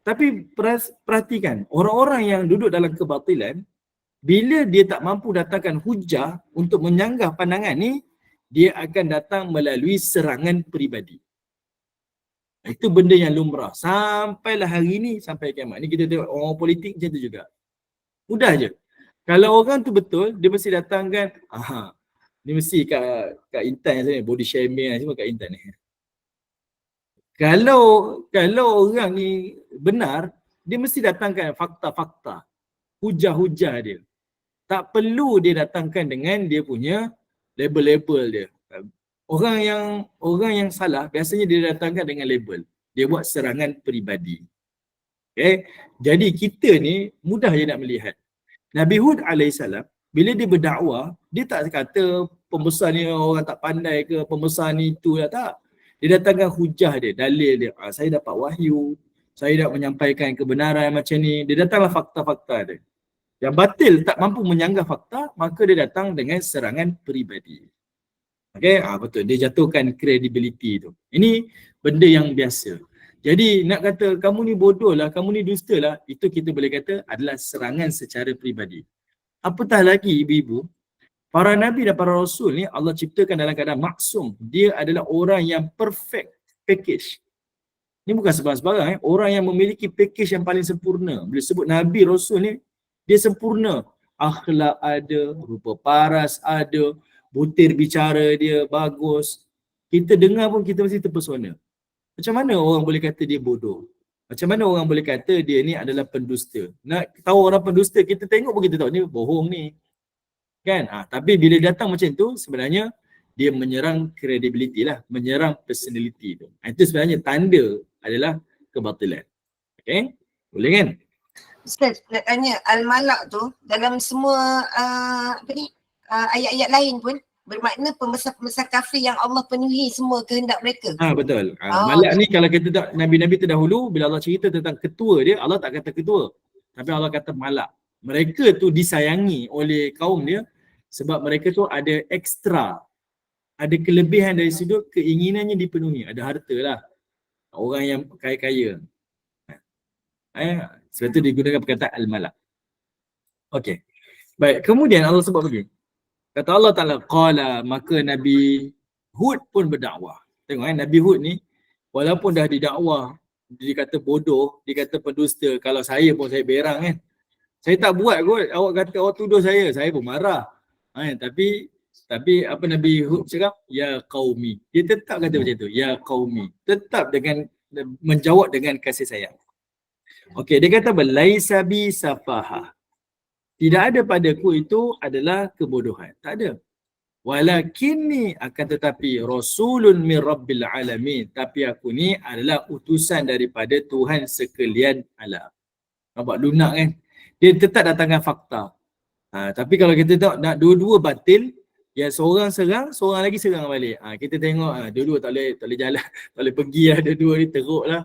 Tapi perhatikan, orang-orang yang duduk dalam kebatilan, bila dia tak mampu datangkan hujah untuk menyanggah pandangan ni, dia akan datang melalui serangan peribadi. Itu benda yang lumrah. Sampailah hari ni, sampai kiamat ni kita tengok orang politik macam tu juga. Mudah je. Kalau orang tu betul, dia mesti datangkan, ni mesti Kak Intan yang body shaming semua Kak Intan ni. Kalau orang ni benar, dia mesti datangkan fakta-fakta, hujah-hujah dia. Tak perlu dia datangkan dengan dia punya label-label dia. Orang yang salah biasanya dia datangkan dengan label. Dia buat serangan peribadi. Okay? Jadi kita ni mudah je nak melihat. Nabi Hud alaihissalam bila dia berdakwah, dia tak kata pembesar ni orang tak pandai ke, pembesar ni itu lah, tak. Dia datangkan hujah dia, dalil dia. Saya dapat wahyu, saya nak menyampaikan kebenaran macam ni. Dia datanglah fakta-fakta dia. Yang batil tak mampu menyanggah fakta, maka dia datang dengan serangan peribadi. Okay, betul. Dia jatuhkan credibility tu. Ini benda yang biasa. Jadi nak kata kamu ni bodoh lah, kamu ni dusta lah, itu kita boleh kata adalah serangan secara peribadi. Apatah lagi ibu-ibu, para nabi dan para rasul ni Allah ciptakan dalam keadaan maksum. Dia adalah orang yang perfect package. Ini bukan sebarang-sebarang. Orang yang memiliki package yang paling sempurna. Bila sebut nabi, rasul ni, dia sempurna. Akhlak ada, rupa paras ada, butir bicara dia bagus. Kita dengar pun kita mesti terpesona. Macam mana orang boleh kata dia bodoh? Macam mana orang boleh kata dia ni adalah pendusta? Nak tahu orang pendusta, kita tengok pun kita tahu ni bohong ni. Kan? Tapi bila datang macam tu, sebenarnya dia menyerang credibility lah, menyerang personality tu. Itu sebenarnya tanda adalah kebatilan. Okay? Boleh kan? Ustaz, nak tanya, Al-Malak tu dalam semua ayat-ayat lain pun bermakna pembesar-pembesar kafir yang Allah penuhi semua kehendak mereka. Betul. Malak ni kalau kita tak Nabi-Nabi terdahulu, bila Allah cerita tentang ketua dia, Allah tak kata ketua. Tapi Allah kata malak. Mereka tu disayangi oleh kaum dia sebab mereka tu ada ekstra. Ada kelebihan dari sudut keinginannya dipenuhi. Ada harta lah. Orang yang kaya-kaya. Sebab itu digunakan perkataan al-malak. Okey. Baik, kemudian Allah sebut begini. Kata Allah Ta'ala, qala, maka Nabi Hud pun berdakwah. Tengok Nabi Hud ni, walaupun dah didakwah, dia kata bodoh, dia kata pendusta, kalau saya pun saya berang kan. Saya tak buat kot, awak kata awak tuduh saya pun marah. Tapi apa Nabi Hud cakap? Ya qaumi. Dia tetap kata macam tu, ya qaumi. Tetap dengan menjawab dengan kasih sayang. Okey, dia kata laisa bi safaha. Tidak ada padaku itu adalah kebodohan. Tak ada. Walakinni, akan tetapi rasulun min rabbil alamin. Tapi aku ni adalah utusan daripada Tuhan sekalian alam. Nampak lunak kan? Dia tetap datangkan fakta. Tapi kalau kita tengok nak dua-dua batil, ya seorang serang, seorang lagi serang balik. Kita tengok dua-dua tak boleh jalan, tak boleh pergi lah, dua-dua ni teruk lah.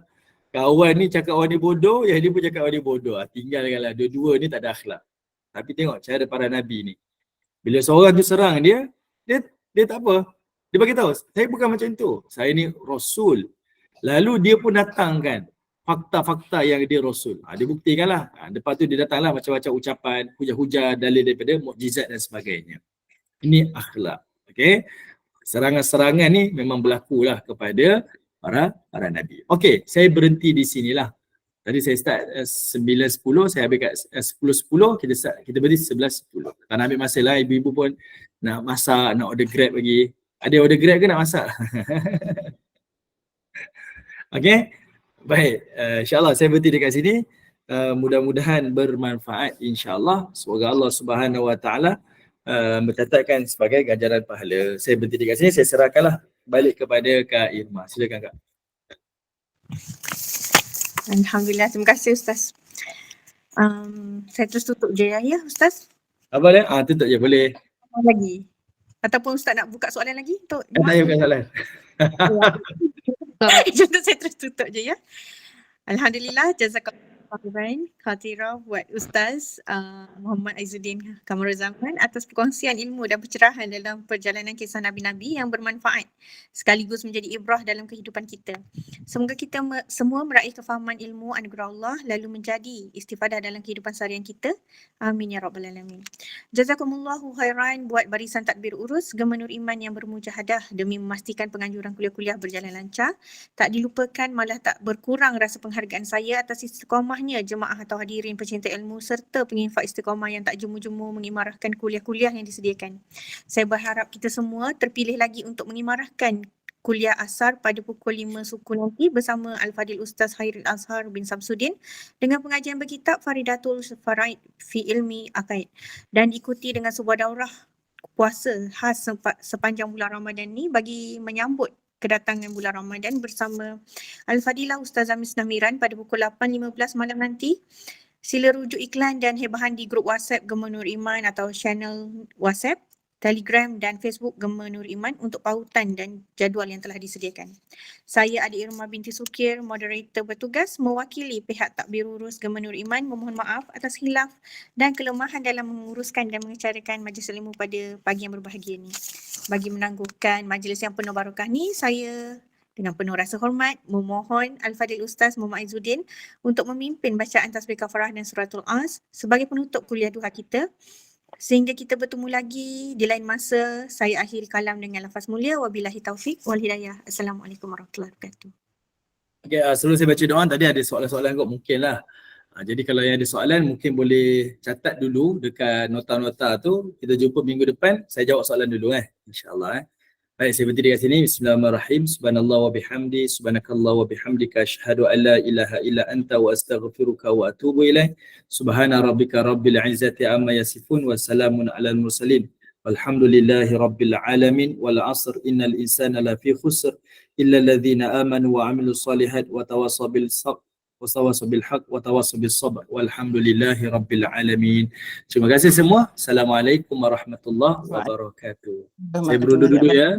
Kawan ni cakap orang ni bodoh, yang dia pun cakap orang ni bodoh. Tinggalkanlah, dua-dua ni tak ada akhlak. Tapi tengok cara para nabi ni. Bila seorang tu serang dia tak apa. Dia bagi tahu, saya bukan macam tu. Saya ni rasul. Lalu dia pun datangkan fakta-fakta yang dia rasul. Dia buktikanlah. Lepas tu dia datanglah macam-macam ucapan, hujah-hujah, dalil daripada mukjizat dan sebagainya. Ini akhlak. Okey. Serangan-serangan ni memang berlakulah kepada para nabi. Okey, saya berhenti di sinilah. Tadi saya start 9.10, saya habis kat 10.10, kita berhenti 11.10. Tak nak ambil masa lah, ibu-ibu pun nak masak, nak order Grab lagi. Ada order Grab ke nak masak? Okey, baik. InsyaAllah saya berhenti dekat sini. Mudah-mudahan bermanfaat insyaAllah. Semoga Allah Subhanahu Wa Taala mencatatkan sebagai ganjaran pahala. Saya berhenti dekat sini, saya serahkanlah balik kepada Kak Irma. Silakan Kak. Alhamdulillah, terima kasih Ustaz. Saya terus tutup je ya Ustaz. Apa dia? Tutup je boleh. Lagi. Ataupun Ustaz nak buka soalan lagi? Tak payah buka soalan. Contoh saya terus tutup je ya. Alhamdulillah, jazakallah khairan khatirah buat Ustaz Muhammad Aizuddin Kamarul Zaman atas perkongsian ilmu dan pencerahan dalam perjalanan kisah Nabi-Nabi yang bermanfaat sekaligus menjadi ibrah dalam kehidupan kita. Semoga kita semua meraih kefahaman ilmu anugerah Allah lalu menjadi istifadah dalam kehidupan seharian kita. Amin ya rabbal alamin. Jazakumullahu khairan buat barisan tadbir urus Gema Nur Iman yang bermujahadah demi memastikan penganjuran kuliah-kuliah berjalan lancar. Tak dilupakan malah tak berkurang rasa penghargaan saya atas istiqamahnya jemaah atau hadirin pecinta ilmu serta penginfak istiqamah yang tak jemu-jemu mengimarahkan kuliah-kuliah yang disediakan. Saya berharap kita semua terpilih lagi untuk mengimarahkan kuliah asar pada pukul 5 suku nanti bersama Al-Fadil Ustaz Khairul Azhar bin Samsudin dengan pengajian berkitab Faridatul Faraid fi Ilmi Aqaid dan diikuti dengan sebuah daurah puasa khas sepanjang bulan Ramadan ni bagi menyambut kedatangan bulan Ramadan bersama Al-Fadilah Ustazah Misnah Miran pada pukul 8.15 malam nanti. Sila rujuk iklan dan hebahan di grup WhatsApp Gema Nur Iman atau channel WhatsApp, Telegram dan Facebook Gema Nur Iman untuk pautan dan jadual yang telah disediakan. Saya Adik Irma binti Sukir, moderator bertugas mewakili pihak takbir urus Gema Nur Iman memohon maaf atas khilaf dan kelemahan dalam menguruskan dan mengecarakan majlis ilmu pada pagi yang berbahagia ni. Bagi menangguhkan majlis yang penuh barakah ni, saya dengan penuh rasa hormat memohon Al-Fadil Ustaz Muhammad Aizuddin untuk memimpin bacaan tasbih kafarah dan suratul As sebagai penutup kuliah duha kita. Sehingga kita bertemu lagi di lain masa, saya akhiri kalam dengan lafaz mulia. Wabillahi taufiq wal hidayah. Assalamualaikum warahmatullahi wabarakatuh. Okay, sebelum saya baca doa, tadi ada soalan-soalan kot mungkin lah. Jadi kalau yang ada soalan mungkin boleh catat dulu dekat nota-nota tu. Kita jumpa minggu depan, saya jawab soalan dulu InsyaAllah. Baik, saya berhenti dekat sini. Bismillahirrahmanirrahim. Subhanallah wa bihamdi, subhanakallah wa bihamdika, asyhadu an la ilaha illa anta wa astaghfiruka wa atubu ilaih. Subhana rabbika rabbil izzati amma yasifun wa salamun alal mursalin. Walhamdulillahi rabbil alamin. Wal asr innal insana lafi khusr illa alladhina amanu wa amilus salihat wa tawasaw bil sabr wa tawasaw bil haqq wa tawasaw bis sabr. Walhamdulillahi rabbil alamin. Terima kasih semua. Assalamualaikum warahmatullahi wabarakatuh. Saya berundur dulu ya.